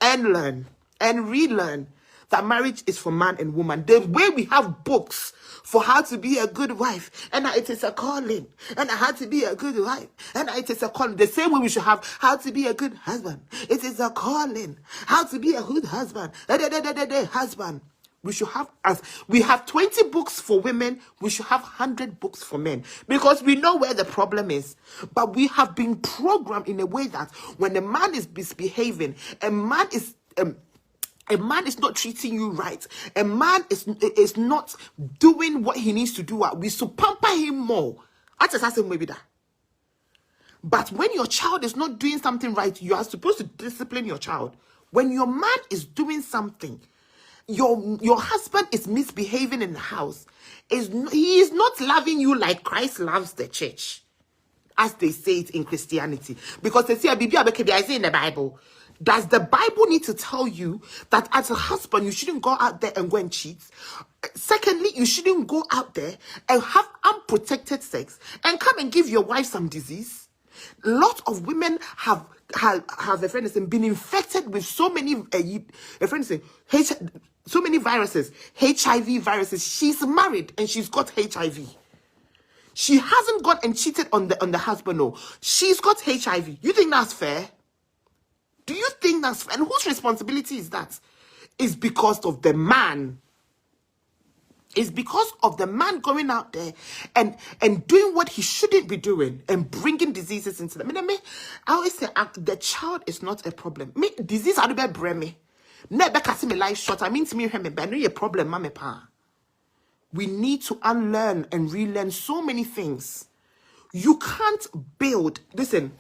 and learn and relearn that marriage is for man and woman. The way we have books for how to be a good wife, and it is a calling, and how to be a good wife, and it is a calling. The same way we should have how to be a good husband. It is a calling, how to be a good husband. Husband. We should have, as we have 20 books for women, we should have 100 books for men, because we know where the problem is. But we have been programmed in a way that when a man is misbehaving, a man is A man is not treating you right. A man is not doing what he needs to do. We should pamper him more. I just ask him maybe that. But when your child is not doing something right, you are supposed to discipline your child. When your man is doing something, your husband is misbehaving in the house, he is not loving you like Christ loves the church, as they say it in Christianity. Because they say, I say in the Bible, does the Bible need to tell you that as a husband, you shouldn't go out there and go and cheat? Secondly, you shouldn't go out there and have unprotected sex and come and give your wife some disease. A lot of women have a friend saying, been infected with so many so many viruses, HIV viruses. She's married and she's got HIV. She hasn't gone and cheated on the husband. No, she's got HIV. You think that's fair? Do you think that's fair? And whose responsibility is that? It's because of the man. It's because of the man going out there and doing what he shouldn't be doing and bringing diseases into them. I always say the child is not a problem. Disease are the bad me. Never cast me life short. I mean to me, but I know your problem, mama pa. We need to unlearn and relearn so many things. You can't build. Listen,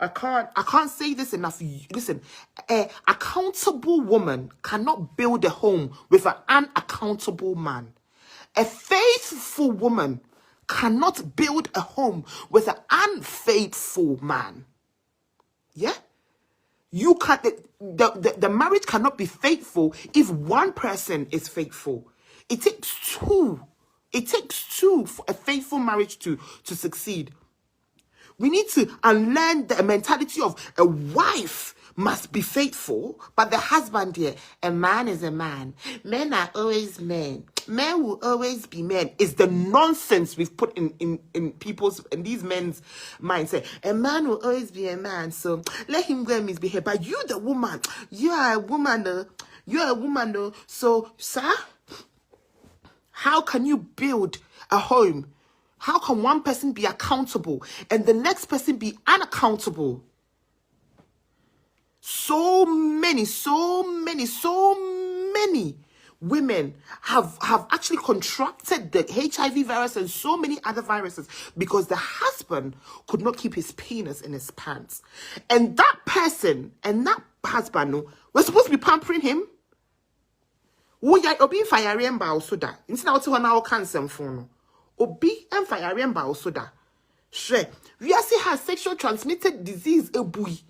I can't say this enough. Listen, an accountable woman cannot build a home with an unaccountable man. A faithful woman cannot build a home with an unfaithful man. Yeah? You can't, the marriage cannot be faithful if one person is faithful. It takes two. It takes two for a faithful marriage to succeed. We need to unlearn the mentality of a wife must be faithful, but the husband here, a man is a man. Men are always men. Men will always be men. It's the nonsense we've put in these men's mindset. A man will always be a man, so let him go and misbehave. But you, the woman, you are a woman, though. So, sir, how can you build a home? How can one person be accountable and the next person be unaccountable? So many women have actually contracted the HIV virus and so many other viruses because the husband could not keep his penis in his pants. And that person and that husband, we're supposed to be pampering him. Obi fire remba soda. Instead of now cancer phone. Obi and fire remba soda. Shre, we are see has sexual transmitted disease ebui.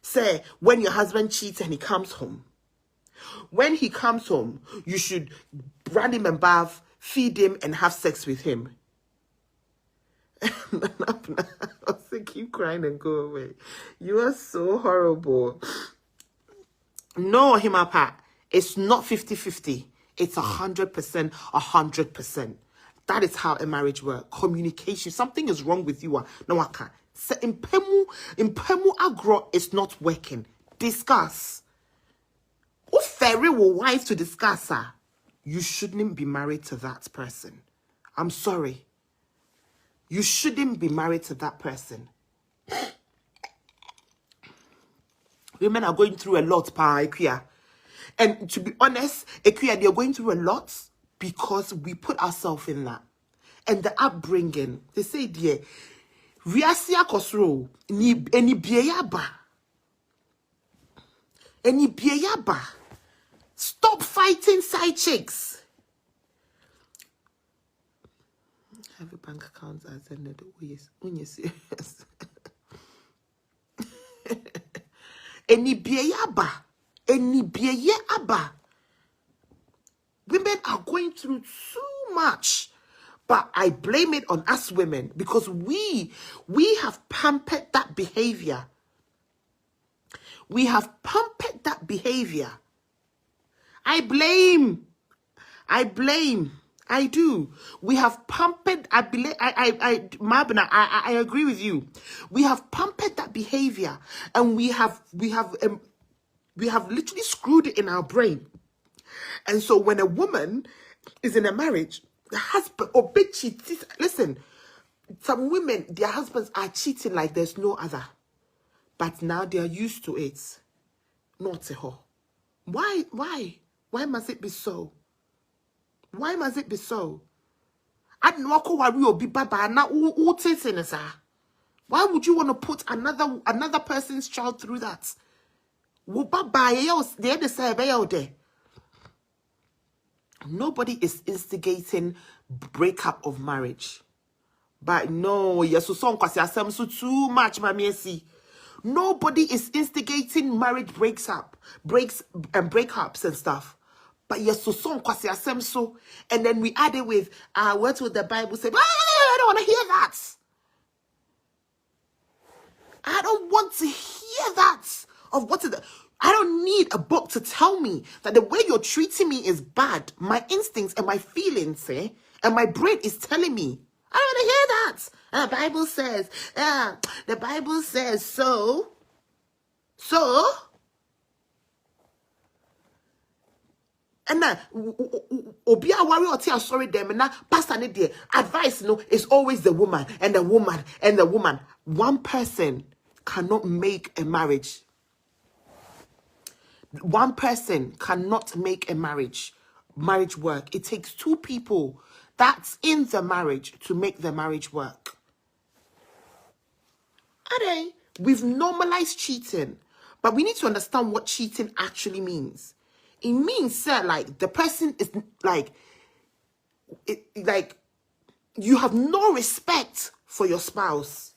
Say when your husband cheats and he comes home. When he comes home, you should run him and bath, feed him, and have sex with him. I'll say keep crying and go away. You are so horrible. No, Himapa. It's not 50-50. It's 100%, 100%. That is how a marriage works. Communication. Something is wrong with you. No, I can't. So, impemu agro is not working. Discuss. Who ferry will wife to discuss her? You shouldn't be married to that person. I'm sorry. You shouldn't be married to that person. Women are going through a lot, pa Ekuya. And to be honest, Ekuya, they're going through a lot because we put ourselves in that. And the upbringing, they say, dear, Riasia Kosro, any bieyaba. Any bieyaba. Stop fighting side chicks. Have a bank account as another. Oh, yes, when you're serious. Any bieyaba. Any bieyaba. Women are going through too much. But I blame it on us women because we have pampered that behavior. We have pampered that behavior. I do. We have pampered. Mabna, I agree with you. We have pampered that behavior, and we have literally screwed it in our brain. And so when a woman is in a marriage, the husband or bitch cheats. Listen, some women, their husbands are cheating like there's no other. But now they are used to it. not to her. Why must it be so? Why must it be so? I don't know what will be baba now. Why would you want to put another person's child through that? Nobody is instigating breakup of marriage. But no, yes, so too much, mamie. Nobody is instigating marriage breakups and stuff. But yes, so and then we add it with what would the Bible say? I don't want to hear that. I don't want to hear that. Of what is the, I don't need a book to tell me that the way you're treating me is bad. My instincts and my feelings, and my brain is telling me. I don't want to hear that. The Bible says, the Bible says so. And now, Obia worry or tell sorry them and now pastor need there. Advice is always the woman and the woman and the woman. One person cannot make a marriage. One person cannot make a marriage work. It takes two people that's in the marriage to make the marriage work. We've normalized cheating, but we need to understand what cheating actually means. It means that like the person is like you have no respect for your spouse.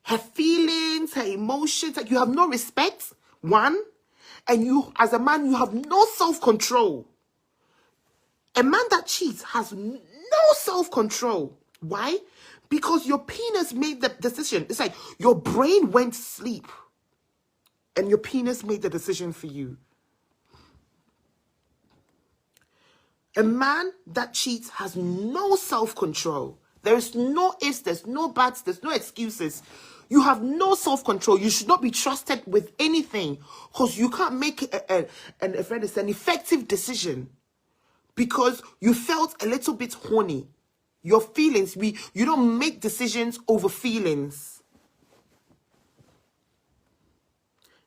Her feelings, her emotions, like you have no respect, one. And you, as a man, you have no self-control. A man that cheats has no self-control. Why? Because your penis made the decision. It's like your brain went to sleep. And your penis made the decision for you. A man that cheats has no self-control. There is no ifs, there's no buts, there's no excuses. You have no self-control. You should not be trusted with anything because you can't make an effective decision because you felt a little bit horny. Your feelings, you don't make decisions over feelings.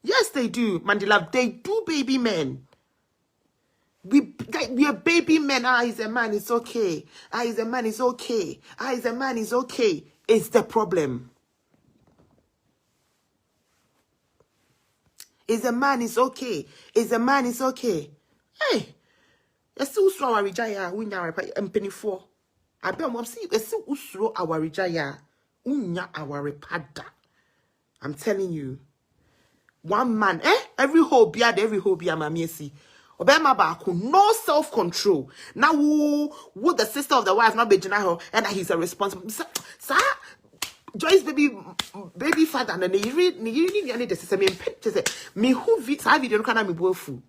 Yes, they do, Mandela. They do, baby men. We are baby men. He's a man, it's okay. He's a man, it's okay. He's a man, it's okay. It's the problem. Is a man is okay. Is a man is okay. Hey, it's still so our rijaya. We now penny for. I bet mom see. It's still usro our rijaya. Unya our repada. I'm telling you, one man. Every whole beard, every whole beard, mamie see. Obama baku no self control. Now would the sister of the wife not be general and he's a responsible sir. Joyce baby father and you really need the system to say me who video can me bofu.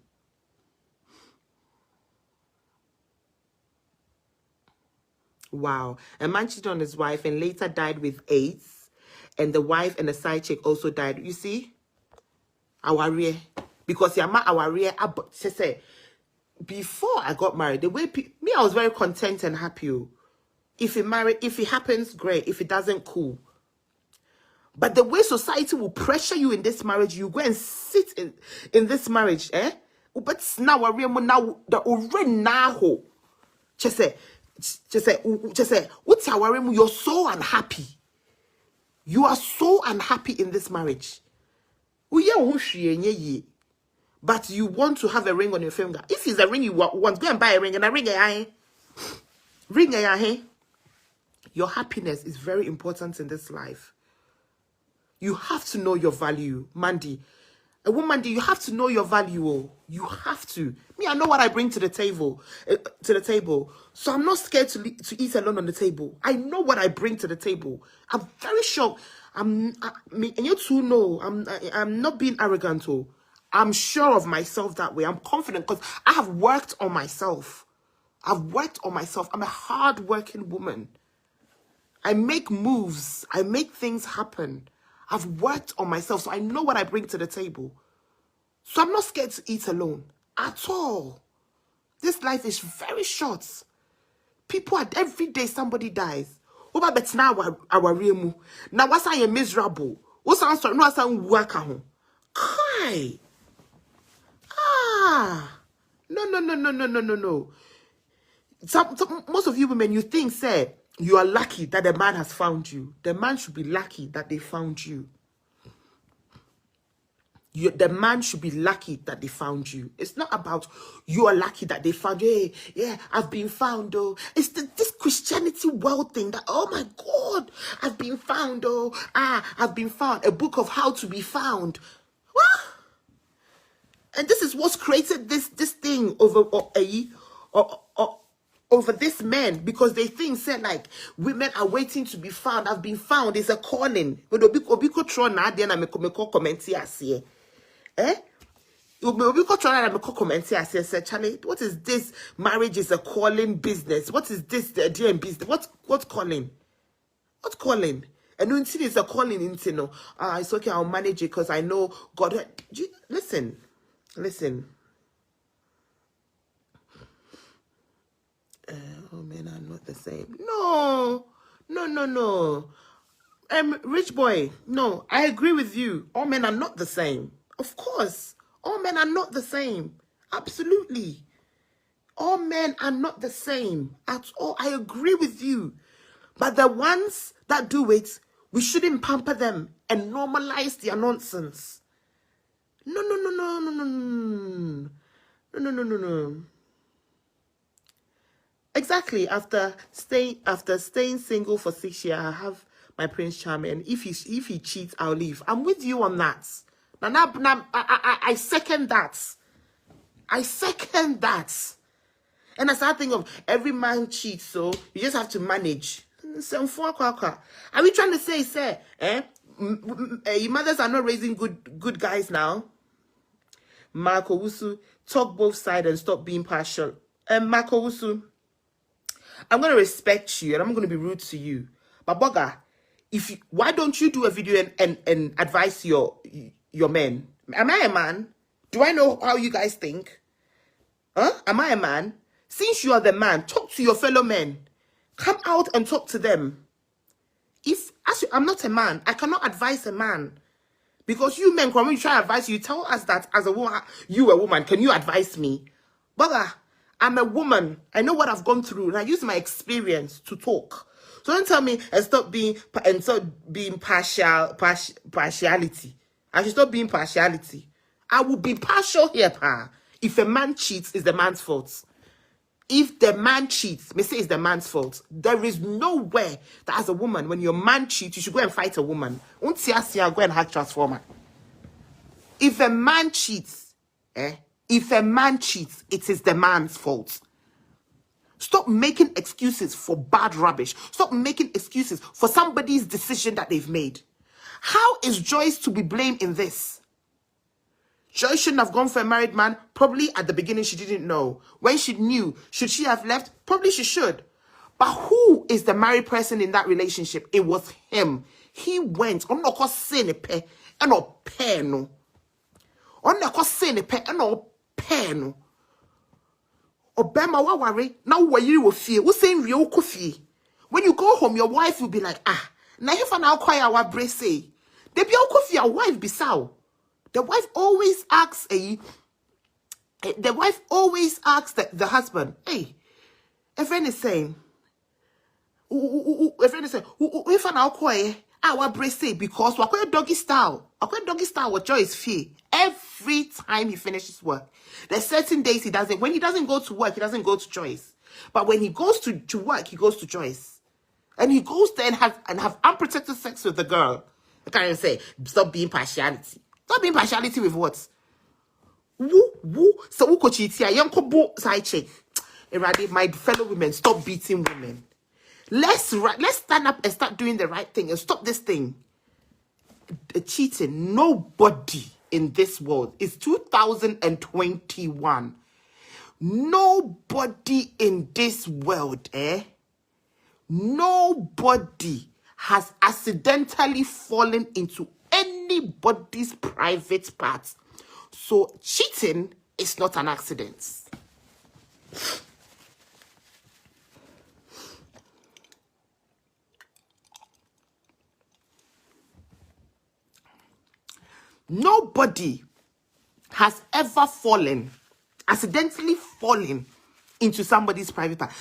Wow. A man cheated on his wife and later died with AIDS. And the wife and the side chick also died. You see? Our rear. Because our rear say before I got married, the way I was very content and happy. If it happens, great. If it doesn't, cool. But the way society will pressure you in this marriage, you go and sit in this marriage, But now the already now just say what's our you're so unhappy. You are so unhappy in this marriage. But you want to have a ring on your finger. If it's a ring you want, go and buy a ring and a ring Your happiness is very important in this life. You have to know your value, Mandy. A woman, you have to know your value. Oh. You have to. Me, I know what I bring to the table. So I'm not scared to eat alone on the table. I know what I bring to the table. I'm very sure. And you two know. I'm not being arrogant. Oh. I'm sure of myself that way. I'm confident because I have worked on myself. I'm a hard-working woman. I make moves. I make things happen. I've worked on myself, so I know what I bring to the table. So I'm not scared to eat alone at all. This life is very short. Every day somebody dies. But now our real now what's I miserable? What's answer? No, I'm working. Kai. No. Most of you women, you think, say, you are lucky that the man has found you. The man should be lucky that they found you. The man should be lucky that they found you. It's not about you are lucky that they found you. Hey, yeah, I've been found, oh. It's this Christianity world thing that, oh my God, I've been found, oh. I've been found. A book of how to be found. What? And this is what's created this thing over this men, because they think, say, like, women are waiting to be found. I've been found. It's a calling. But obiko tro na dia na me comment here say. Eh? Obiko tro na me comment here say, Charlie, what is this? Marriage is a calling business. What is this? The idea in business. What's calling? What calling? And when it's a calling into no, it's okay, I'll manage it because I know God. Listen. Oh, men are not the same. No. Rich boy, no, I agree with you. All men are not the same. Of course. All men are not the same. Absolutely. All men are not the same at all. I agree with you. But the ones that do it, we shouldn't pamper them and normalize their nonsense. No. Exactly. After staying single for 6 years, I have my Prince Charming. If he cheats, I'll leave. I'm with you on that. I second that. I second that. And I start thinking of every man cheats, so you just have to manage. Are we trying to say, your mothers are not raising good guys now? Marco Wusu, talk both sides and stop being partial. Marco Wusu, I'm going to respect you and I'm going to be rude to you. But Boga, why don't you do a video and advise your men? Am I a man? Do I know how you guys think? Am I a man? Since you are the man, talk to your fellow men. Come out and talk to them. I'm not a man, I cannot advise a man. Because you men, when we try to advise you, tell us that as a woman, you a woman, can you advise me? Brother, I'm a woman. I know what I've gone through, and I use my experience to talk. So don't tell me and stop being partiality. I should stop being partiality. I will be partial here, pa. If a man cheats, it's the man's fault. If the man cheats, me say it's the man's fault. There is nowhere that as a woman, when your man cheats, you should go and fight a woman. Go and hack transformer. If a man cheats, it is the man's fault. Stop making excuses for bad rubbish. Stop making excuses for somebody's decision that they've made. How is Joyce to be blamed in this? Joyce shouldn't have gone for a married man. Probably at the beginning she didn't know. When she knew, should she have left? Probably she should. But who is the married person in that relationship? It was him. He went. I'm not going to say no pe and no pe no. I'm not going to say no pe and no pe no. Obama wa worry. Now where you will feel? Who's saying real coffee? When you go home, your wife will be like, now if I now call our brace say, they be all coffee. Your wife be sow. The wife always asks the husband, hey, a friend is saying, if I now call our brace because we're going doggy style with Joyce fee. Every time he finishes work, there's certain days he doesn't. When he doesn't go to work, he doesn't go to Joyce. But when he goes to work, he goes to Joyce. And he goes there and have unprotected sex with the girl. I can't even say, stop being partiality. Stop being partiality with what? Woo. So who could cheat here? Young couple side check. My fellow women, stop beating women. Let's stand up and start doing the right thing and stop this thing. Cheating. Nobody in this world. It's 2021. Nobody in this world, nobody has accidentally fallen into anybody's private parts. So cheating is not an accident. Nobody has ever fallen accidentally falling into somebody's private part.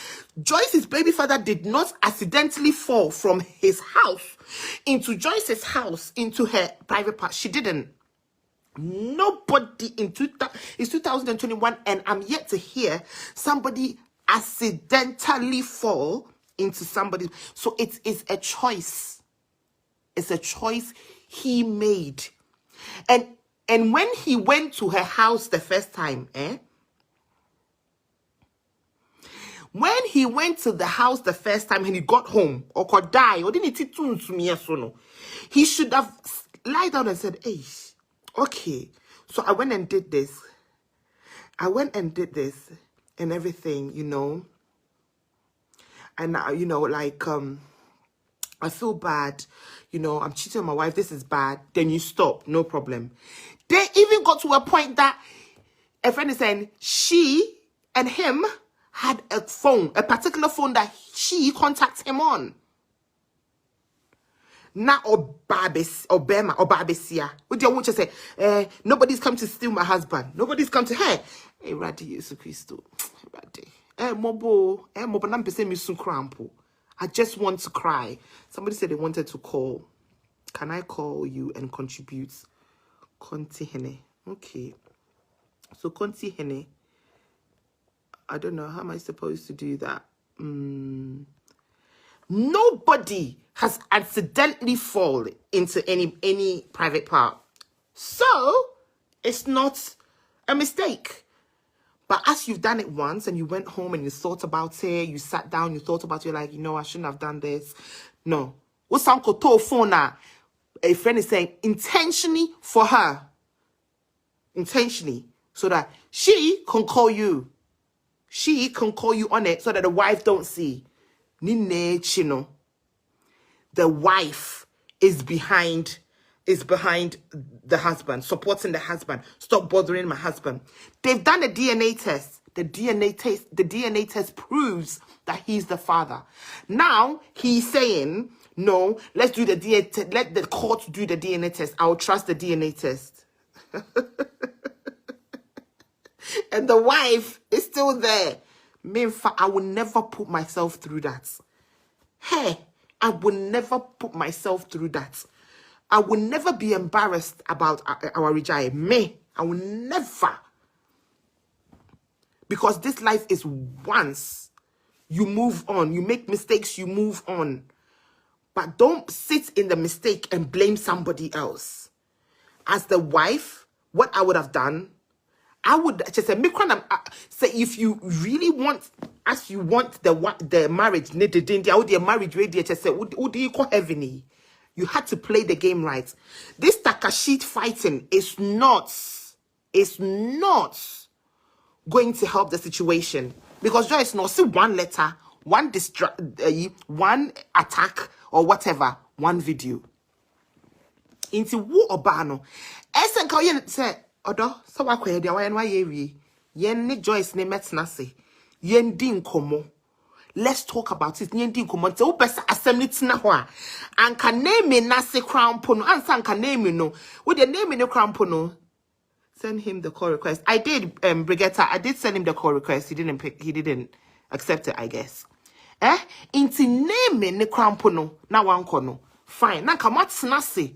Joyce's baby father did not accidentally fall from his house into Joyce's house, into her private part. She didn't. Nobody it's 2021, and I'm yet to hear somebody accidentally fall into somebody. So it is a choice. It's a choice he made. And when he went to her house the first time, when he went to the house the first time and he got home, or could die, or didn't he should have lied down and said, hey, okay, so I went and did this. And everything, you know. And now, you know, like, I feel bad, you know, I'm cheating on my wife, this is bad. Then you stop, no problem. They even got to a point that a friend is saying she and him had a phone, a particular phone that she contacts him on. Na Obaa Hemaa. What do you want to say? Nobody's come to steal my husband. Nobody's come to her. Hey, Radi Yesu Christo. Radi. Mobo nampese mi sun crampo. I just want to cry. Somebody said they wanted to call. Can I call you and contribute? Conti Hene. Okay. So Conti Hene. I don't know. How am I supposed to do that? Nobody has accidentally fallen into any private part. So it's not a mistake. But as you've done it once and you went home and you thought about it, you sat down, you thought about it, you're like, you know, I shouldn't have done this. No. What's Uncle phone now? A friend is saying intentionally for her. Intentionally. So that she can call you. She can call you on it so that the wife don't see. Nine chino. The wife is behind the husband, supporting the husband. Stop bothering my husband. They've done a DNA test. The DNA test proves that he's the father. Now he's saying, no, let's do the DNA test. Let the court do the DNA test. I'll trust the DNA test. And the wife is still there. I will never put myself through that. Hey, I will never put myself through that. I will never be embarrassed about our rejai. I will never. Because this life is once. You move on. You make mistakes, you move on. But don't sit in the mistake and blame somebody else. As the wife, what I would have done, I would just say, if you really want, as you want the marriage, you had to play the game right. This Takashit fighting is not going to help the situation, because Joyce knows, see one letter, one attack or whatever, one video. Into wo obano. Esen ka yen say odo so wakwe dia wayan wa ye yen ni Joyce ne metna se yen di nkomo. Let's talk about it. Yen di nkomo te wo pesa asem ni tina ho a anka name na se crown pono ansa anka name no wo de name no crown pono. Send him the call request. I did, Brigitta. I did send him the call request. He didn't accept it, I guess. Inti name ne krampono na wankono. Fine. Na ka matnase.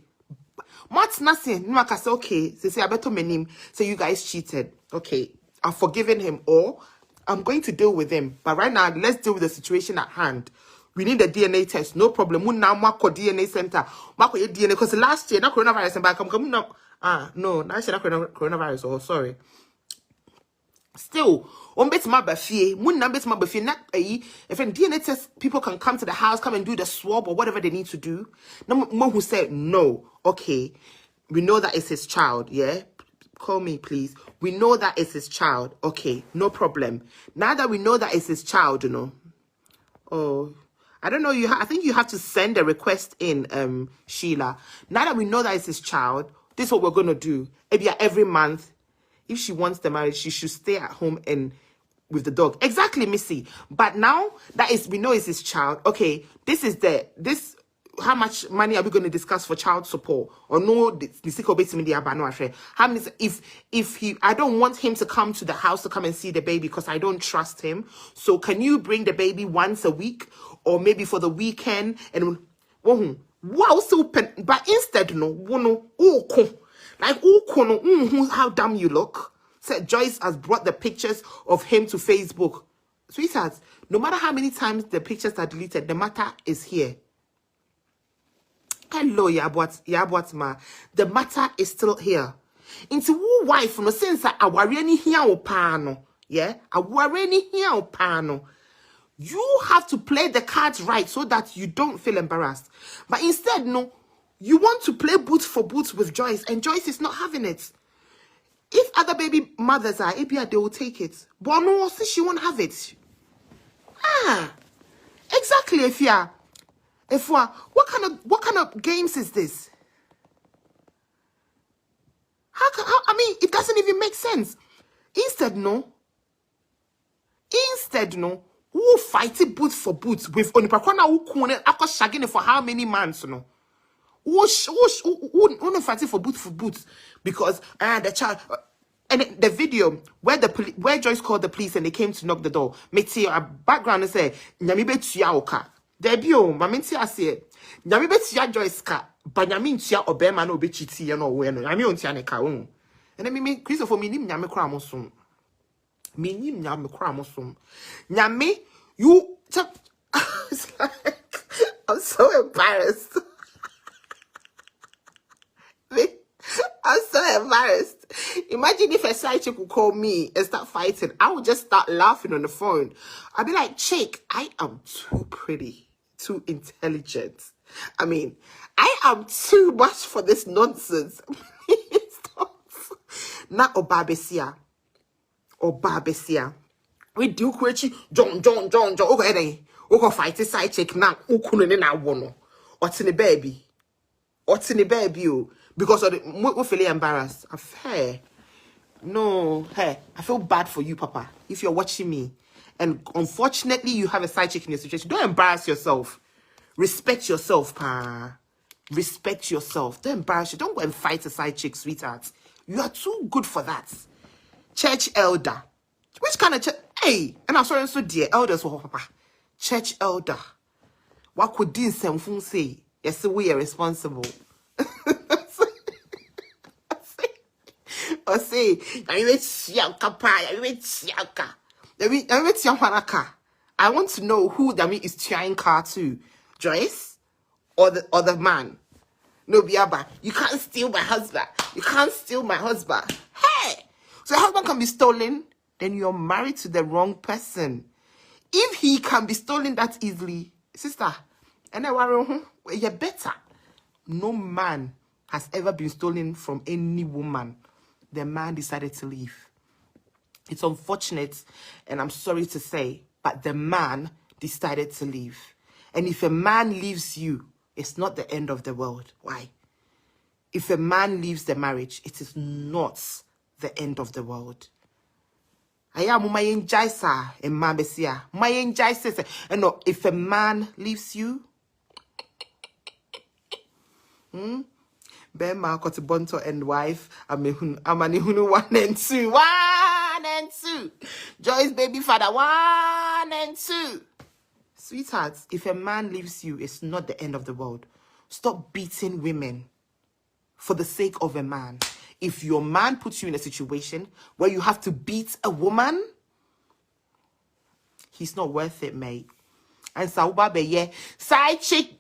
Matnase. Nwaka say okay. Say abeto menim. Say you guys cheated. Okay. I've forgiven him, or I'm going to deal with him. But right now, let's deal with the situation at hand. We need a DNA test. No problem. Mun na mako DNA center. Mako ye DNA. Because last year, na coronavirus and back come no. No, now I said coronavirus. Oh, sorry. Still, on bet my bafie, mun na bet my bafie. Not if a DNA test, people can come to the house, come and do the swab or whatever they need to do. No one who said no. Okay, we know that it's his child. Yeah, call me please. We know that it's his child. Okay, no problem. Now that we know that it's his child, you know. Oh, I don't know. I think you have to send a request in, Sheila. Now that we know that it's his child. This is what we're going to do. Every month, if she wants the marriage, she should stay at home and with the dog. Exactly, Missy. But now that we know it's his child. Okay, how much money are we going to discuss for child support? Or no, how many, if he, I don't want him to come to the house to come and see the baby because I don't trust him. So can you bring the baby once a week or maybe for the weekend? And wow, so but instead no, like how dumb you look. Said Joyce has brought the pictures of him to Facebook. Sweethearts, no matter how many times the pictures are deleted, the matter is here. Hello, Yabwat ma. The matter is still here. Into who wife no sense that awareni here opano. Yeah? Awareni here opano. You have to play the cards right so that you don't feel embarrassed. But instead, no, you want to play boots for boots with Joyce, and Joyce is not having it. If other baby mothers are, maybe they will take it. But no, she won't have it. Exactly. If what kind of games is this? I mean, it doesn't even make sense. Instead, no, who fight it boots for boots with onipakwana who kune akwa shagging for how many months, no? Who fight it for boots because the child. And the video where Joyce called the police and they came to knock the door, make see a background and say, "Nyami betia oka." Debut, mamenti ase. Nyami betia Joyce ka, but nyami ntia Obaa Hemaa no be chiti ya no we no. Nyami ontia ne ka And then me Christopher me nim nyami kra mosum. Me nim nyami kra mosum. Nyami you. It's like, I'm so embarrassed. I'm so embarrassed. Imagine if a side chick would call me and start fighting. I would just start laughing on the phone. I'd be like, chick, I am too pretty, too intelligent. I mean, I am too much for this nonsense. Stop. Not Obaa Hemaa. We do kwechi John. Okay, then. We go fight a side chick now. Ukunene na wono. What's in the baby? Because of the, we feel embarrassed. Hey, no, hey, I feel bad for you, Papa. If you're watching me, and unfortunately you have a side chick in your situation, don't embarrass yourself. Respect yourself, Pa. Respect yourself. Don't embarrass you. Don't go and fight a side chick, sweetheart. You are too good for that. Church elder. Which kind of church? Hey, and I'm sorry, so dear elders, Papa. Church elder. What could Dean Semfun say? Yes, we are responsible. Or say, I want to know who Dami is trying car to. Joyce or the man. No, Biaba, you can't steal my husband. You can't steal my husband. Hey! So your husband can be stolen, then you're married to the wrong person. If he can be stolen that easily, sister, and you're better. No man has ever been stolen from any woman. The man decided to leave. It's unfortunate, and I'm sorry to say, but the man decided to leave. And if a man leaves you, it's not the end of the world. Why? If a man leaves the marriage, it is not the end of the world. If a man leaves you, Bema Kotibonto and wife, Amanihunu 1 and 2. 1 and 2. Joyce baby father 1 and 2. Sweethearts, if a man leaves you, it's not the end of the world. Stop beating women for the sake of a man. If your man puts you in a situation where you have to beat a woman, he's not worth it, mate. And Sauba yeah, side chick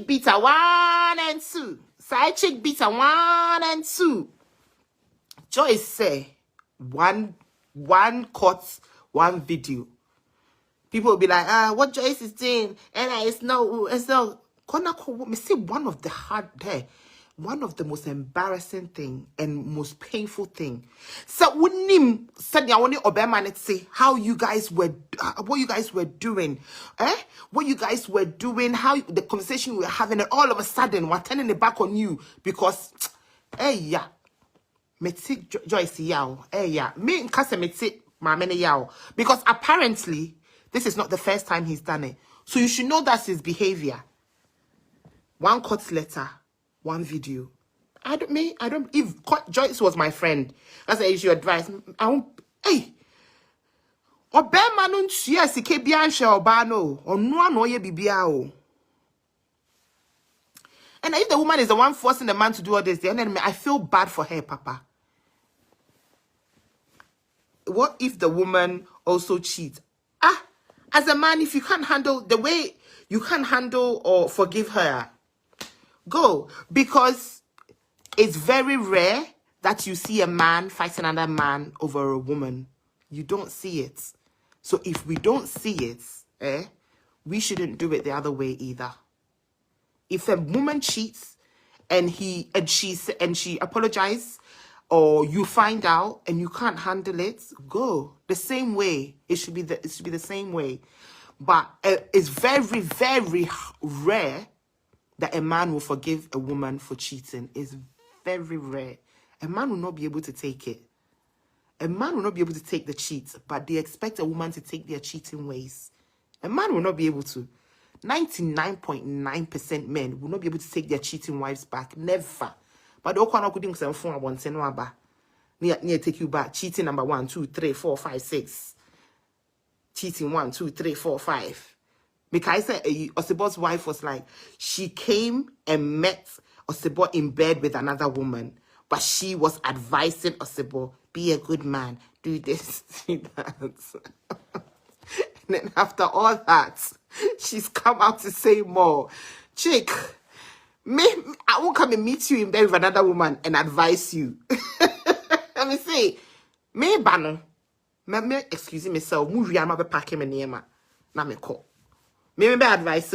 beater 1 and 2. Side chick beater 1 and 2. Joyce say one cut, one video. People will be like, what Joyce is doing, and it's no. Me say one of the most embarrassing thing and most painful thing. So when said I want Obaa Hemaa say how you guys were, what you guys were doing, what you guys were doing, how the conversation we were having, and all of a sudden we're turning it back on you because, yeah, me take Joyce yao, yeah, me in casa me take my many yao because apparently this is not the first time he's done it, so you should know that's his behavior. one court letter, one video. I don't, if Joyce was my friend, that's the issue advice. I won't, hey, Obaa Hemaa no ntua sike bia nhwe Obaa no, ono ano ye bibia o. And if the woman is the one forcing the man to do all this, then I feel bad for her, Papa. What if the woman also cheats? As a man, if you can't handle the way you can't handle or forgive her, go. Because it's very rare that you see a man fight another man over a woman. You don't see it. So if we don't see it, we shouldn't do it the other way either. If a woman cheats and she apologizes, or you find out and you can't handle it, go the same way. It should be the same way. But it's very, very rare that a man will forgive a woman for cheating. It's very rare. A man will not be able to take it. A man will not be able to take the cheat, but they expect a woman to take their cheating ways. A man will not be able to. 99.9% men will not be able to take their cheating wives back. Never. But the okwana couldn't say phone I want no aba. Near take you back. Cheating number 1, 2, 3, 4, 5, 6. Cheating 1, 2, 3, 4, 5. Because I said Osebo's wife was like, she came and met Osebo in bed with another woman, but she was advising Osebo, be a good man, do this, do that. And then after all that, she's come out to say more. Chick, I won't come and meet you in bed with another woman and advise you. Let me say, me bano, me excuse me, so move ya ma be pack him in na me call. Me advise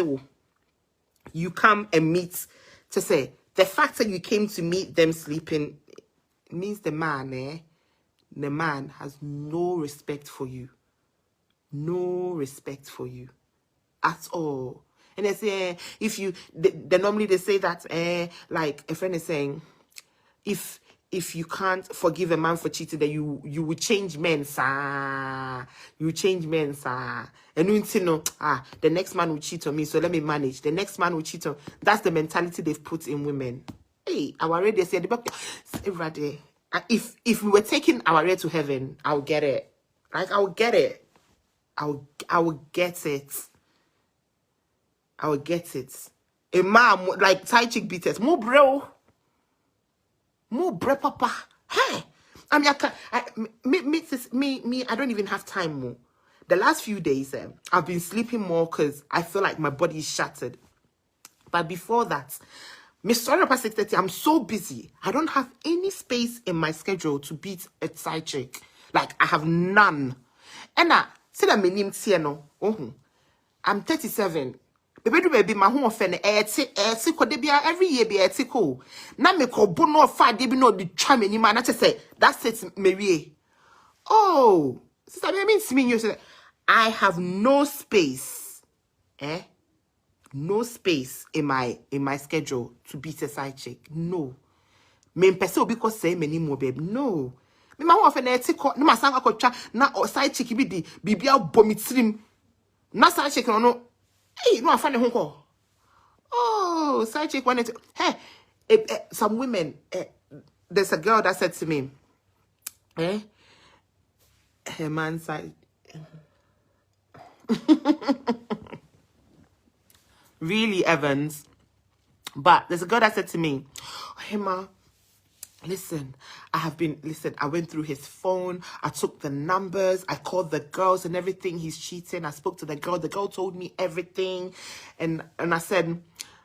you come and meet to say the fact that you came to meet them sleeping means the man has no respect for you. No respect for you at all. And they say, if you, normally they say that, like a friend is saying, if you can't forgive a man for cheating, then you will change men, sir. You change men, sir. And you know, the next man will cheat on me, so let me manage. The next man will cheat on. That's the mentality they've put in women. Hey, our radio said, if we were taking our way to heaven, I'll get it. Like, I'll get it. I will get it. I will get it. A man like Thai chick beaters. More bro, papa. Hey, I mean, I don't even have time more. The last few days, I've been sleeping more because I feel like my body is shattered. But before that, Miss Sorry past 6:30, I'm so busy. I don't have any space in my schedule to beat a side chick. Like, I have none. And see that my name no. I'm 37. Baby, my home offend every year be ethical. Na me ko bono fa de bi no the charm any man. I just say that's it, Mary. Oh, sister, I mean, you say I have no space, no space in my schedule to beat a side chick. No, me person because say many more, babe. No. Me ma ho offend ethical. No masanga ko twa na side chick bi di bibia bomitrim. Na side chick no. Hey, no, I find a home call. Oh, side chick wanted to. Hey, some women. There's a girl that said to me, her man side. Really, Evans. But there's a girl that said to me, hey, ma, listen, I went through his phone. I took the numbers. I called the girls and everything. He's cheating. I spoke to the girl. The girl told me everything. And I said,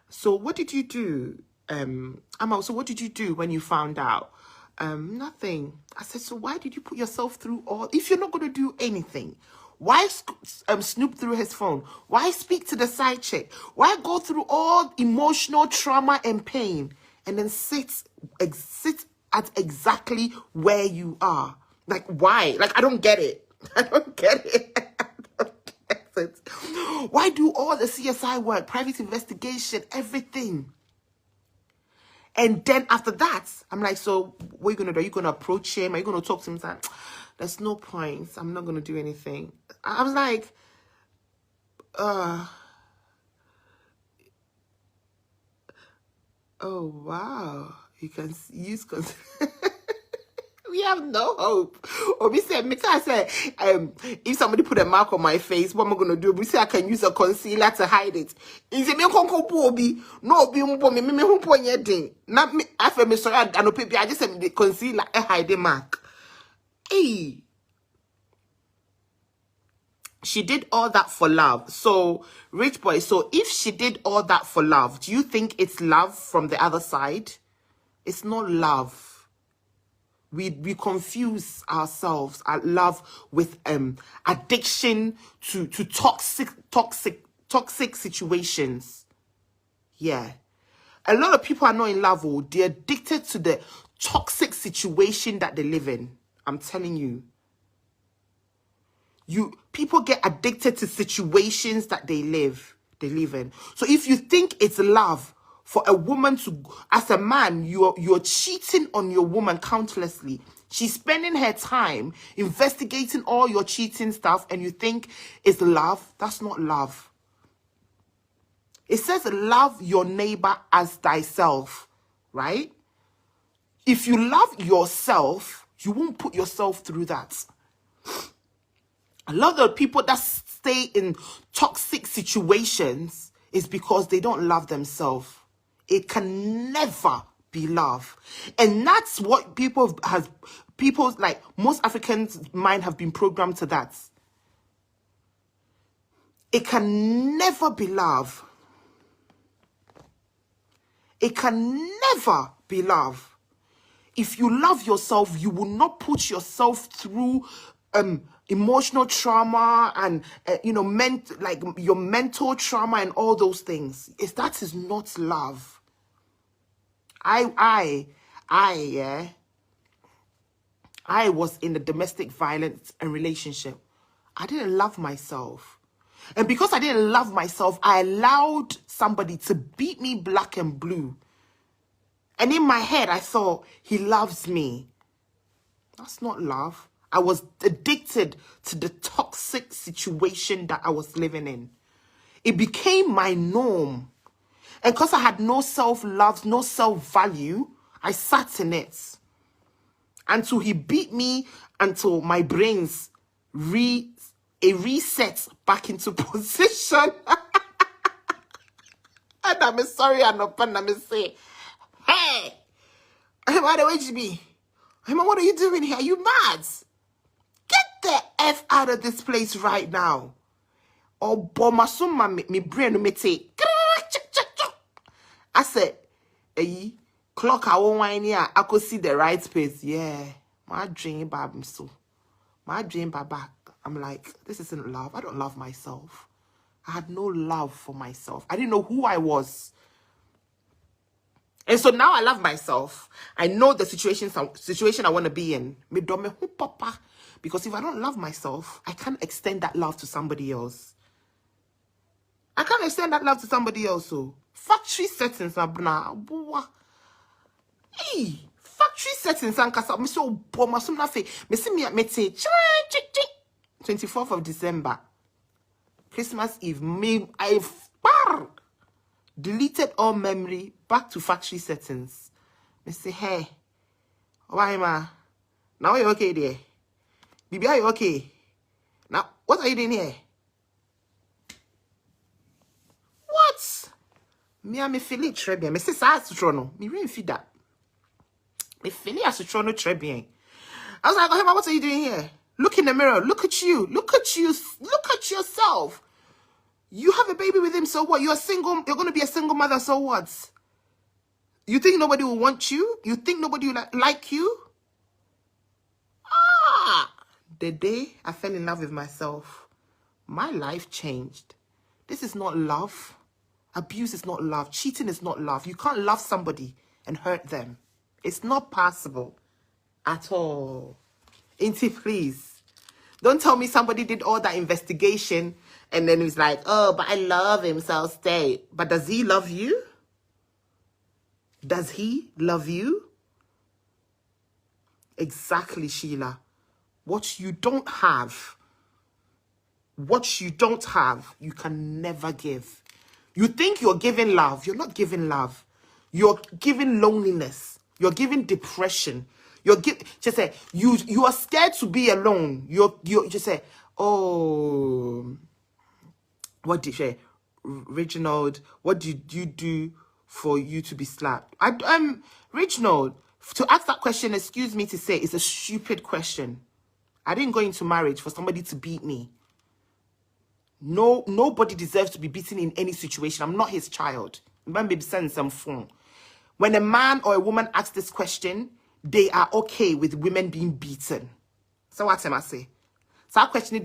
so what did you do? Amma, so what did you do when you found out? Nothing. I said, so why did you put yourself through all? If you're not going to do anything, why snoop through his phone? Why speak to the side chick? Why go through all emotional trauma and pain and then sit at exactly where you are? Like, why? Like, I don't get it. I don't get it. I don't get it. Why do all the CSI work, private investigation, everything? And then after that, I'm like, so what are you going to do? Are you going to approach him? Are you going to talk to him? He's like, there's no point. I'm not going to do anything. I was like, Oh, wow. You can use... We have no hope. Or we say, I say, if somebody put a mark on my face, what am I going to do? We say I can use a concealer to hide it. Is it me no be me who point your thing? Not me. I feel me sorry. I know people. I just said the concealer hide the mark. Hey, she did all that for love. So, rich boy. So, if she did all that for love, do you think it's love from the other side? It's not love. We confuse ourselves at love with addiction to toxic situations. Yeah. A lot of people are not in love, or they're addicted to the toxic situation that they live in. I'm telling you. People get addicted to situations that they live in. So if you think it's love for a woman to, as a man, you're cheating on your woman countlessly. She's spending her time investigating all your cheating stuff, and you think it's love. That's not love. It says love your neighbor as thyself, right? If you love yourself, you won't put yourself through that. A lot of people that stay in toxic situations is because they don't love themselves. It can never be love. And that's what people's like most Africans' mind have been programmed to that. It can never be love. It can never be love. If you love yourself, you will not put yourself through emotional trauma and like your mental trauma and all those things. That is not love. I was in a domestic violence and relationship. I didn't love myself. And because I didn't love myself, I allowed somebody to beat me black and blue. And in my head, I thought, he loves me. That's not love. I was addicted to the toxic situation that I was living in. It became my norm. And because I had no self-love, no self-value, I sat in it. Until he beat me, until my brains reset back into position. And I'm sorry, I'm say, hey, by the way, GB, what are you doing here? Are you mad? Get the F out of this place right now. Or bomasuma me brain me take. I said, hey, clock I won't whine here. I could see the right space. Yeah. My dream bab so. My dream back. I'm like, this isn't love. I don't love myself. I had no love for myself. I didn't know who I was. And so now I love myself. I know the situation I want to be in. Because if I don't love myself, I can't extend that love to somebody else. I can't extend that love to somebody else. So factory settings, hey, factory settings, me so boma so nafe. Me see me 24th of December, Christmas Eve. I deleted all memory, back to factory settings. Me say, hey, Obaa Hemaa, now are you okay there? Bibi, are you okay? Now, what are you doing here? What? Me feel it très bien. Me say ça astrono. Me really feel that. Me feel it astrono très bien. I was like, Obaa Hemaa, what are you doing here? Look in the mirror. Look at you. Look at you. Look at yourself. You have a baby with him, so what? You're single. You're going to be a single mother, so what? You think nobody will want you? You think nobody will like you? The day I fell in love with myself, my life changed. This is not love. Abuse is not love. Cheating is not love. You can't love somebody and hurt them. It's not possible at all. Auntie, please. Don't tell me somebody did all that investigation and then he's like, oh, but I love him, so I'll stay. But does he love you? Does he love you? Exactly, Sheila. What you don't have, you can never give. You think you're giving love. You're not giving love. You're giving loneliness. You're giving depression. Just say you are scared to be alone. You just say, oh, what did you say, Reginald? What did you do for you to be slapped? Reginald, to ask that question, excuse me to say, is a stupid question. I didn't go into marriage for somebody to beat me. No, nobody deserves to be beaten in any situation. I'm not his child. When a man or a woman asks this question, they are okay with women being beaten. So what am I say? So that question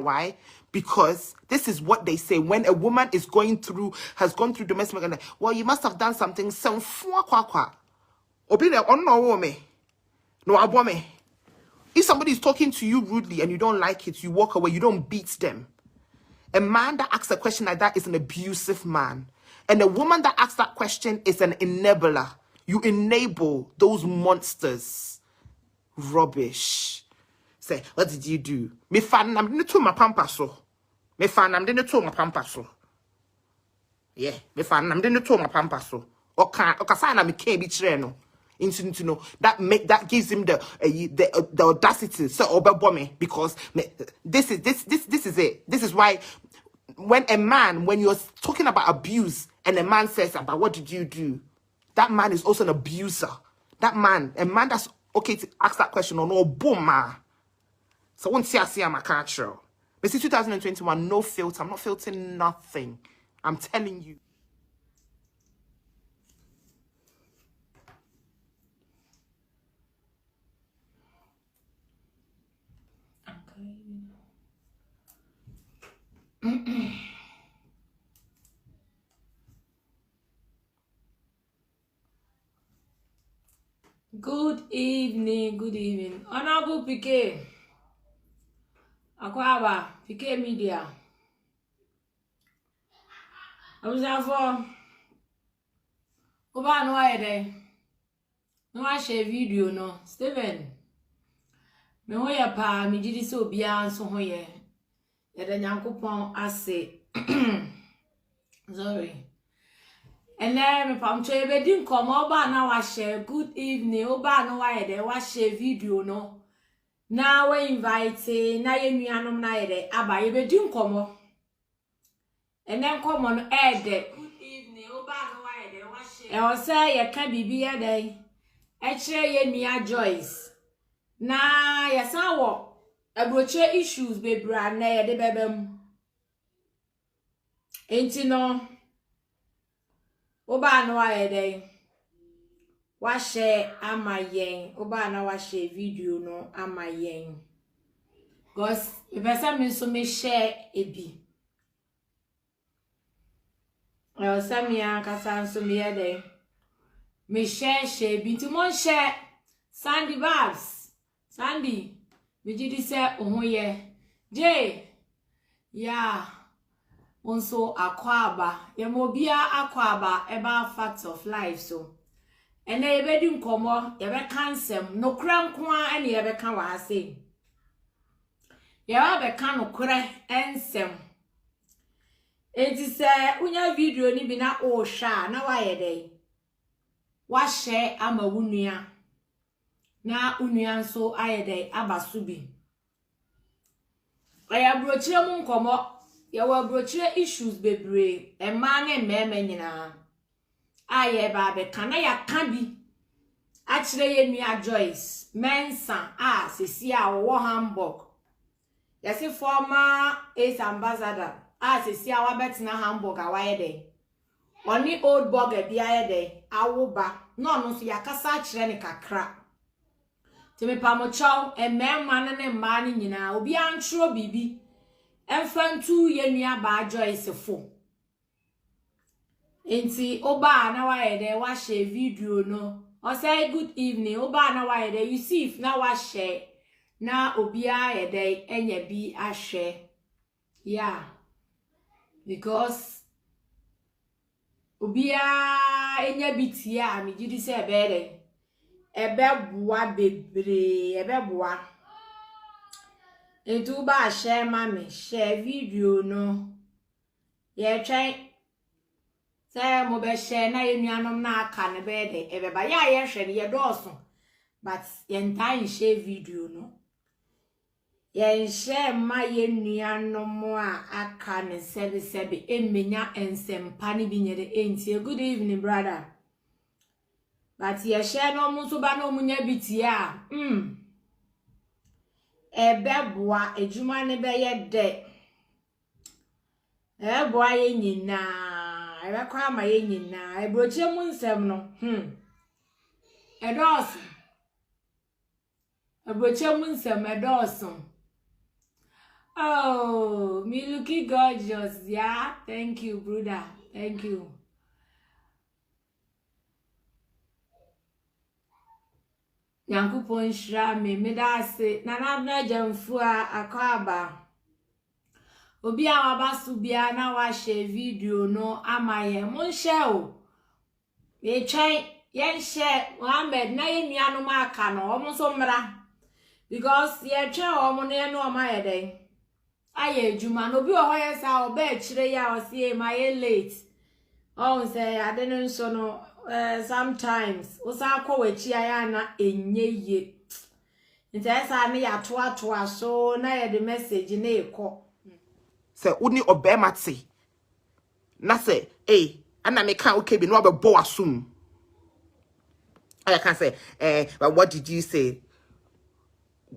why? Because this is what they say when a woman has gone through domestic violence. Well, you must have done something. No, if somebody is talking to you rudely and you don't like it, you walk away, you don't beat them. A man that asks a question like that is an abusive man. And a woman that asks that question is an enabler. You enable those monsters. Rubbish. Say, what did you do? Me fan I'm didn't my pampaso. Me fan I'm didn't my pampaso. Yeah, me fan I'm didn't my pampaso. Okasana me can't be treno. Into know that gives him the audacity. So obey because this is it. This is why when you're talking about abuse and a man says about what did you do, that man is also an abuser. A man that's okay to ask that question or no boom ma. So once I see I'm a culture. But since 2021, no filter. I'm not filtering nothing. I'm telling you. Good evening. Honorable PK. Akwaba, PK Media. Observe Obaa no ayede. No I share video no. Steven. Me ho ya pa me gidi se obia nso ho ye. Yede Nyankopon ase. Sorry. And then me pam che be din komo Obaa na wa share good evening. Obaa no ayede wa share video no. Na we invite na ye nuanom na yede aba ye be din komo. And then come on air good evening. Obaa no ayede wa share. E o say ye ka bibia dey. E kire ye nua Joyce. Na yasan wo abroche issues bebra na ye de bebem. Enti no Obaa no ayede wa share ama yen. Obaa na wa share video no ama yen. Cause the person me so me share ebi. E say me an kasa so me ye dey. Me share ebi. Nti mon share Sandy Babs. Sandy, me jidi se ohoye. J. Yeah. Onso akwaba. Yemobia akwaba eba facts of life so. Ene yebedi nkomo, yebe kansem. No kra nkoa ene yebe kan wa ase. Yeba be kan no kra ensem. Enti se unya video ni bi na o hwa na wa yede. Wa share ama wunua. Na unua nso ayede abasubi. Aya brochire mu nkomo, ya wa brochire issues bebre, e ma na mmeme nyina. Aye ba be kana ya kan bi. A kire ye nua Joyce Mensah sesi a wo Hamburg. Ya se former ace ambassador sesi a wa betina Hamburg a wa yede. Oni old burger bi ayede awoba. No no so yakasa kire ne kakra. Teme pamochaw emema ne mma ne nyina obi antro bibi emfantu ye nua ba Joyce fo enti Obaa na wa yede wa share video no o say good evening Obaa na wa yede you see if na wa share na obi a yede enya bi a share yeah because obi a enya bi tia me gidi se ebere ebeboa bebre ebeboa etu Obaa share mami share video no ye try say mo be share na ye nuanom na aka ne be de e be ba ya ye hwe ye dooso but ye ntan share video no ye share ma ye nuanom a aka ne sebe emenya ensempa ne bi nyere entie. Good evening brother. But ye share no mu so ba no mu nya bitia ebeboa ejuma ne be ye de eboa ye nyina ebekwa ama ye nyina ebroche mu nsem no edos ebroche mu nsem edos. Oh, me looking gorgeous. Yeah, thank you brother, thank you. Yankupon shra me da se na na jamfu akaba obi a wabasu bia na wa share video no amaye mon share o ye twen ye share Muhammad na ye nuanom aka no omo so mra because ye twen omo ne no amaye den aye juma no bi o hoye sa oba akire ya o se ma ye late on say ade no so no sometimes usa kwa wechi aya na enye ye nta esa na ya to so na ye the message na ekọ say uni Obaa Hemaa te na say ana me kan okay bi no obebo asum I can say but what did you say?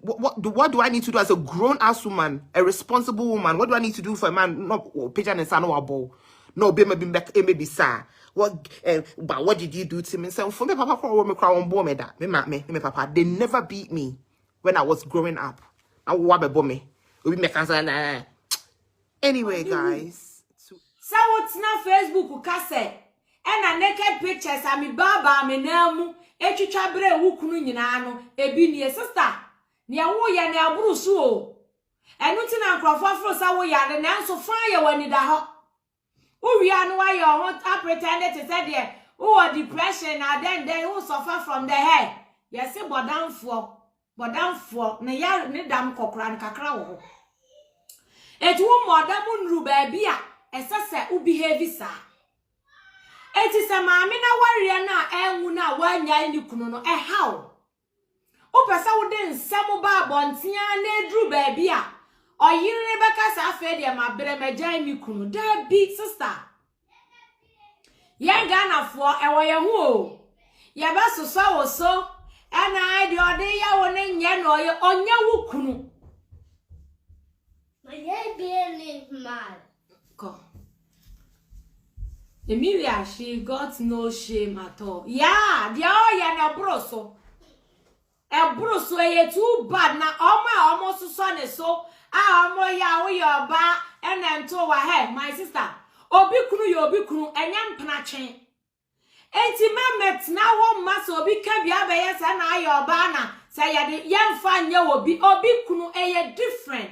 What do I need to do as a grown ass woman, a responsible woman? What do I need to do for a man? No pigeon and son no abo. No be maybe sir. What but what did you do to me? So for me papa call me cry on board me that. Me papa they never beat me when I was growing up. I wa be me. We make answer anyway guys. So what's na Facebook ka say and a naked pictures ami baba me namu etwitwa bre wukunu nyina no ebi nie sister ne wo ye ne aburu so o enu ti na nkrofo afro sa wo ya ne nso fa ye wani da ho wo wi anu wa ye ho pretend to say there wo depression and then who suffer from the head yes bodamfo ne ya ne dam kokra nkakra wo ho etu wo modamu nru ba bia esese u behave sa eti se maami na warrior na enwu na wanya ni kunu no how o pesa wo de nsem ba abontia na edru ba bia oyire beka sa afa de ma bere meja ni kunu da big sister yenga na fo ewo ye hu o ye ba soso wo so ana ide ode ya wo ne nye no ye onya wo kunu my baby is mad. Go. Emilia, she got no shame at all. Yeah, they are ya broso. A broso ye too bad na almost son so. Ya we your ba and then to wa head, my sister. Obi kunu and yan panachen. Enti met na one mass obi can be abayas and I your bana. Say ya the young fan ya obi kunu different.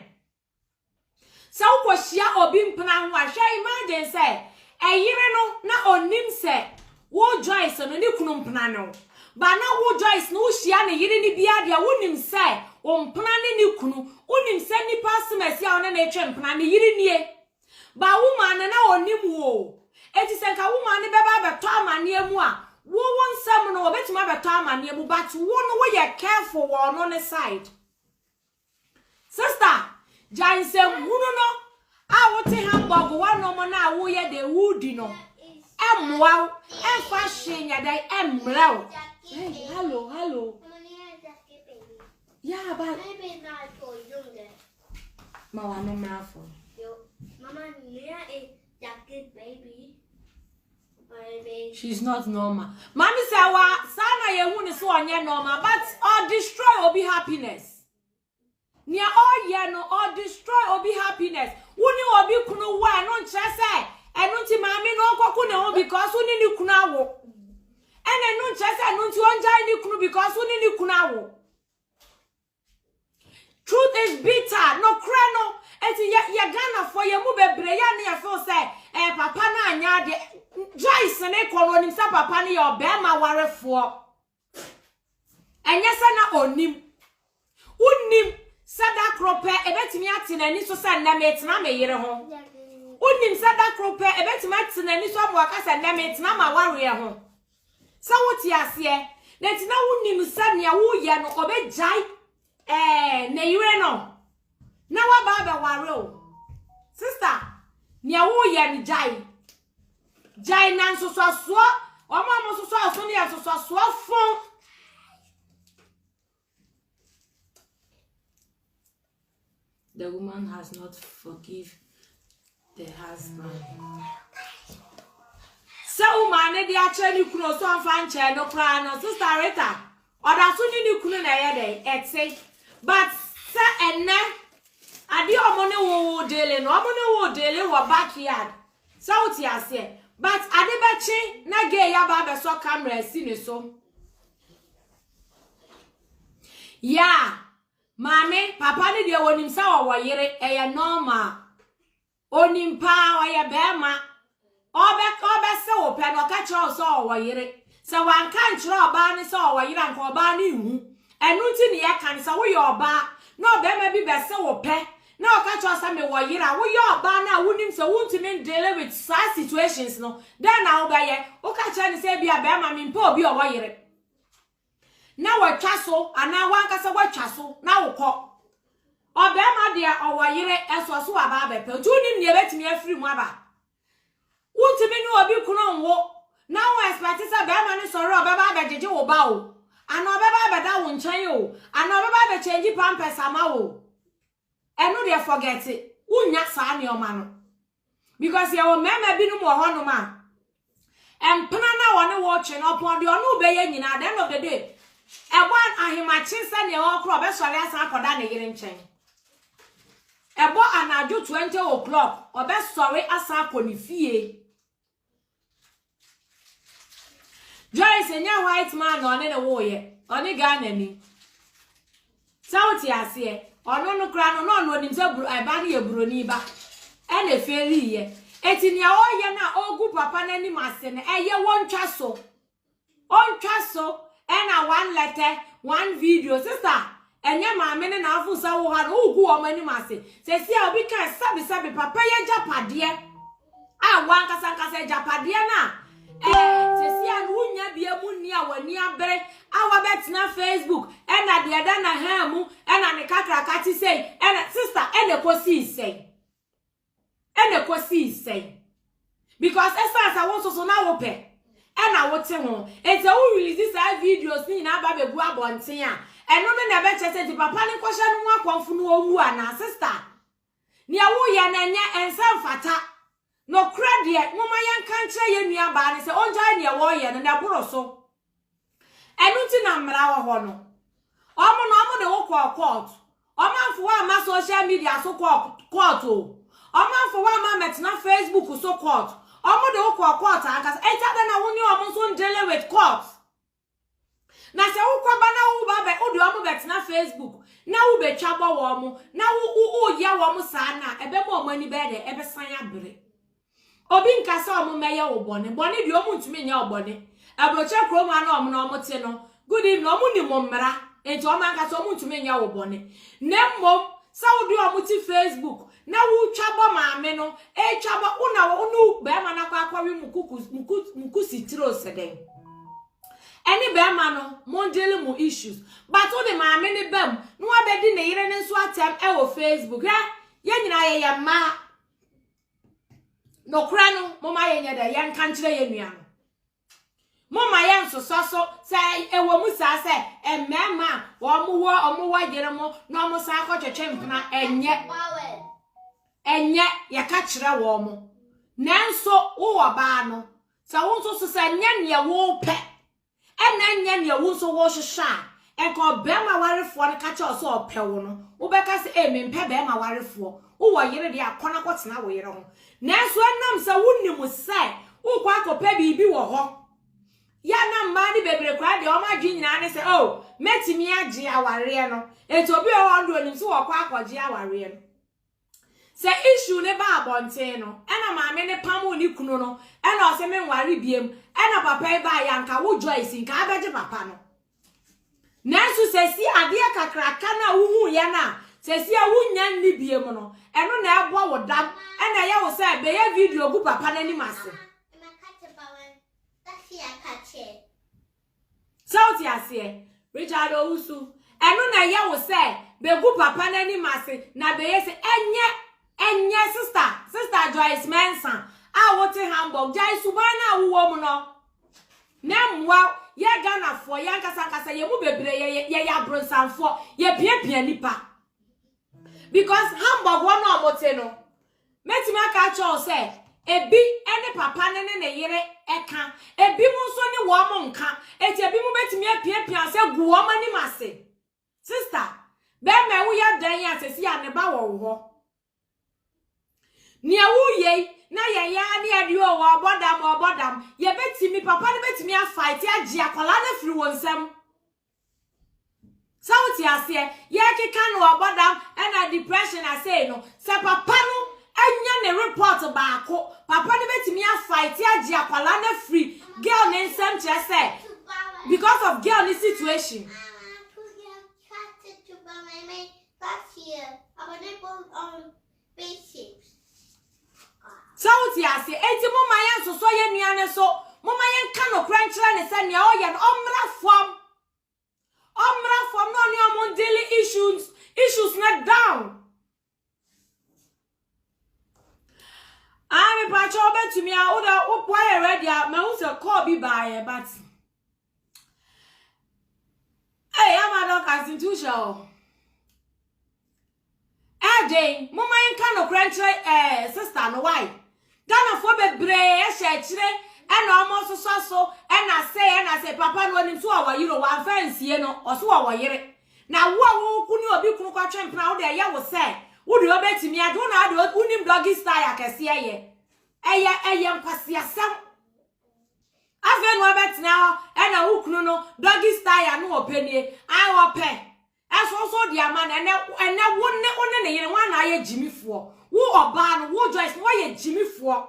So was ya obi mpana wa imagine say yire no na onim se wo Joyce no ni kunu mpana no ba na wo Joyce no hia ne yire ni bia dia wonim se o mpana ni kunu wonim se ni pasmesi a ona na etwe mpana ni yire nie ba woman na onim wo eti se nka woman ni beba beto amane mu a wo wonsam no obetima beto amane mu but wo no wo ye careful wo no ne side sister Janse hunu no a wote hamburg wa no mo na wo ye de woodi no emwa emfa hwenya dai emraw. Hey, hello yeah but Maybe not for you. mama no mafo Mama, Nia is jacket baby. she's not normal. Mommy say wa sana ye hu ni so onye normal but or destroy obi happiness. Nia all ye no or destroy obi happiness. Wuni obi kunu wa no nche say enu nti mami no kwaku ne ho because wuni ni kunu awo. Ene no nche say enu nti onja ni kunu because wuni ni kunu awo. Truth is bitter. No crano. Eti ye Ghana for ye mu bebre ya ne ye feel say papa na anya de Joyce ne kworo nim sa papa ne ye Obaa Hemaa warefo. Enye se na onim. Unim sada krope ebetimi ate na ni so say na metena me yire ho. Unim said that crope, a bet Matson and this one workers and them it's not my warrior home. So what ya say? Let's now unim said near woo yan or bet jai. Ne you know. Now about warrior. Sister, near woo yan jai. Jai nan so swap. Or mamma so Sonia so swap phone. The woman has not forgiven the husband. So man, they actually kuno so fanche no cry no sister Rita. Or that's only you kuno na yede etsi. But sa enne adi omone wo dele no omone wo dele wo backyard. So ti ase. But adebachi na ge ya ba be so camera si ne so. Yeah. Mame, papa ni de wonim sa wo yere eye normal. Onim pa wo ye bema. Obe se wo pe no ka kire so wo yere. Se wan kan kire oba ni so wo yere anko oba ni hu. Enu nti ne ye kan sa wo ye oba. Na obema bi be se wo pe. Na o ka kire sa me wo yere wo ye oba na wonim se wontimi deal with such situations no. Then na obaye, o ka kire ni se bia bema mi mpa obi o wo yere. Na wa twaso ana wanka se wa twaso na wo kọ obema de owoyire esoso aba abepe tunim ne betimi afiri mu aba wuntimi ni obi kuno nwo na wo expect se bema ni soro obeba abejeje wo ba o ana obeba abeda wo nchan o ana obeba abe change pampers ama wo enu de forget it unya sa ne oma no because ye wo mema bi no mo ho no ma empana na wo ne wo che no pon de onu be ye nyina at the end of the day Ebon ahimachi se ne okro be sori asa akoda ne yire nchen. Ebo anaju 20 o'clock obe sori asa akoni fie. Joyce nya white man no ne wo ye. Oni Ghana ni. Sauti ase ono no kra no no onim se buru eba ne eburo ni ba. E na feri ye. Eti ne o ye na ogu papa na ni mase ne eye wontwa so. Ontwa so. And one letter, one video, sister. And your mamma and Alpha so had all go on many masses. Say, see, I'll be kind sabi, papa, ya japadia. I want Casanca say japadiana. Say, see, and wouldn't be a munia when near bread. Our bets na Facebook, and at the Adana Hamu, and at the Catacati say, and sister, and the Cosi say. And the Cosi say. Because as far as I want to now open. And I would tell him, it's a who release this videos in a baby guabontia. And no man ever said to Papa and question one from no one, sister. Near Wuyan and some fata. No credit, no my young country near Barney, so on Jania warrior and a broso. And Nutinam Rawa Hono. Omo the Oka court. Oman for one my social media so called court. Oman for one man met not Facebook so called. Omo de okwa court ankas enta na woni omo so ndele with court na se ukwa ba na wo ba be odi omo bet na Facebook na wo be twabo wo omo na wo ya wo omo sa na ebe mo mani be de ebe san abere obi nka se omo meye wo bone de omo ntumi nya obone abroche kroma na omo na omo te no good evening omo ni mo mmara enti omo anka se omo ntumi nya wo bone nemmom Saudi omuti Facebook na wu twabo maame no twabo una unu be ma na kwa akwawe mukusi tiro seden eni be ma no mondele mu issues but o de maame ne bam no abedi ne yire ne nso atem e wo Facebook ye nyina ye ma no kra no mo ma ye nya da ye nka nkire ye nua no Mama yan so say e wo mu sa say emema wo omo yere mo no mo sa akotwetwe mpena enye ya ka kire wo mo nanso wo ba no sa wo so say nya ne wo pe enya ne wo so wo hwehwa e ko be ma warefo ne ka che so ope wo no wo be ka say me mpe be ma warefo wo yere de akona kotena wo yere ho nanso enam sa wonnim say wo kwa kope bibi wo ho ya na mma ni bebre kwa de o ma dwi nyina ne se oh metimi age aware no eto obi o ndo nim so wo kwa akwaje aware no se issue ne ba abonten no ena maame ne pamu ni kunu no ena o se me nware biem ena papa e ba ya nka wo Joyce nka abeje papa no nanso se si ade akakraka na wo hu ya na Se si a wunya nni biem no eno na ebo wo dam e na ya wo say be ya video gu papa na ni mase Sauti ase Richard Owusu eno na ya wo say be gu papa na ni mase na be ye se enye sister Joyce Mensah a wote Hamburg jai subana wo mu no na mwa ye Ghana for ye nkasa ye mu bebre ye ya bronsanfo ye piapia nipa because Hamburg one omote no metimi aka cho say ebi ene papa ne yere eka ebi mu so ni wo mo nka eti ebi mu betimi apiapia say gu wo mani mase sister be me wo ya dan ya sesi ya ne ba wo ho ni awu ye na ye ya ni adio wo obodam ye betimi papa ne betimi a fight ya ji akola na firi wonsam Sauti ase ye kika no obodam and depression ase no se papa no anya ne report baako papa ne betimi a fight ya ji akola na free girl ne nsam che say because of girl ni situation Sauti ase enti mama yan so ye nuane so mama yan ka no kranchira ne se nea o ye no omra from no new mon daily issues not down. I'm a patch over to me. I would why already. My own so call be by but hey, I'm a dog as institution. Day, Mama in can of grandchild sister no why. Ghana for be brave, and almost so and I say papa no him so our you know one fancy no or so our yere now what kunu obi kunu kwa twem proud there ya wo say wo de obetimi ado na ado unim doggy style akese eye nkwase asam afa no obetina na wo kunu no doggy style no openie I wo pe so dia man ene wo ne yere wan na ye jimifo wo oba no wo Joyce wo ye jimifo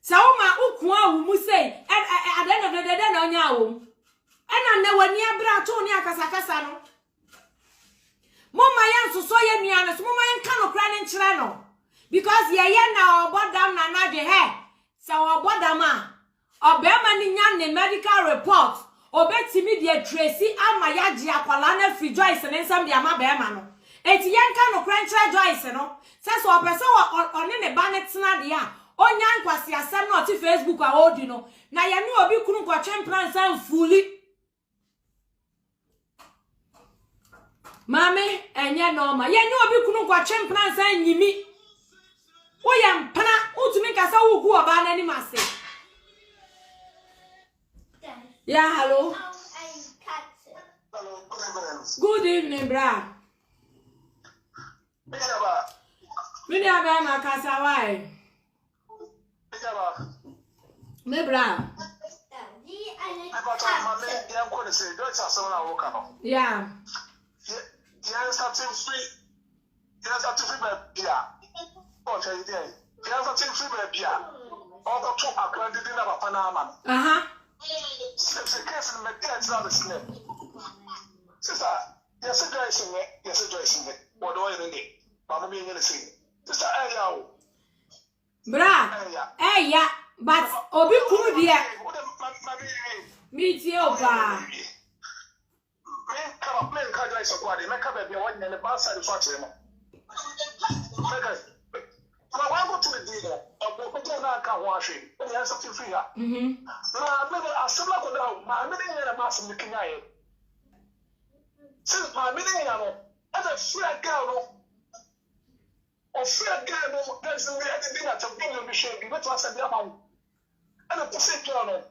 Sauma ukwa mu say at the end of the day na onya awom ena na wani abra to ni akasakasa no mama yan so ye nuane so mama yan ka no kra ne nkyere no because ye na obodam na na de he se obodam a obema ni nya ne medical report obetimi de tracy ama ya ji akwala na free Joyce ne nsam de ama bema no eti yan ka no kra nkyere Joyce no se so opese one ne ba ne tena de a onya nkwasi asem na oti Facebook a odi no na ye ne obi kunu kwa champion san fuli mame enye normal ye ne obi kunu kwa champion san nyimi wo ye mpana utumi kasa wo gu oba na ni mase yeah hello good evening bra Mini aba na kasa why Mebra. Yeah. Bra. But obi kunu dia me tie oba me ka Joyce so kwade me ka ba bia wanya ne ba sa de so akere mo ma wa go to the deal obo ko na ka ho ahwe o ya so free ha na me asebla ko da ma me de nyere ma asem de kinya ye since ma me de nyere no as a free girl no o free girl no there's no way I didn't have to bring you mission be to asem dia ma and a pussy piano.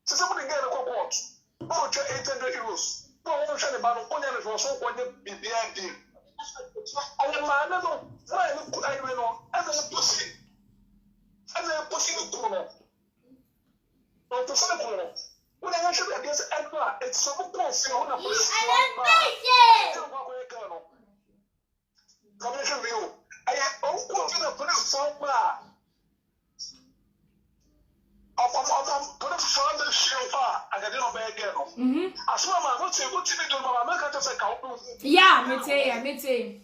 So somebody get a court. Oh, 800 euros. No, I'm trying to buy no onion for so one BBID. And the man, no, why could I know? As a pussy. As a pussy corner. Or to some corner. When I should against Edward, it's so close. You want to push Commission view. I am going to put it somewhere. I'm going to find the show. I get no bad girl. I swear, my what's a good TV to my America to say, yeah, me too.